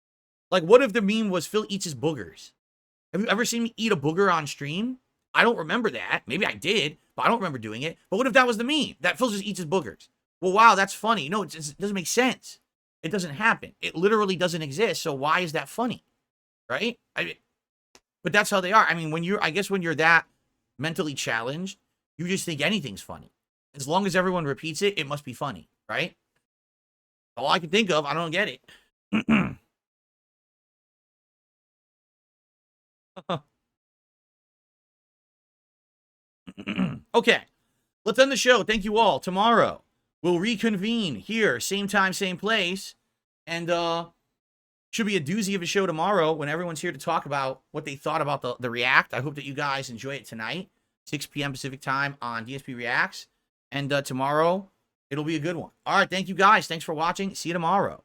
Like, what if the meme was Phil eats his boogers? Have you ever seen me eat a booger on stream? I don't remember that. Maybe I did, but I don't remember doing it. But what if that was the meme? That Phil just eats his boogers. Well, wow, that's funny. No, it doesn't make sense. It doesn't happen. It literally doesn't exist. So why is that funny? Right? But that's how they are. I mean, when you're that mentally challenged, you just think anything's funny. As long as everyone repeats it, it must be funny, right? All I can think of, I don't get it. Okay, let's end the show. Thank you all. Tomorrow, we'll reconvene here, same time, same place. And should be a doozy of a show tomorrow when everyone's here to talk about what they thought about the React. I hope that you guys enjoy it tonight, 6 p.m. Pacific time on DSP Reacts. And tomorrow, it'll be a good one. All right, thank you guys. Thanks for watching. See you tomorrow.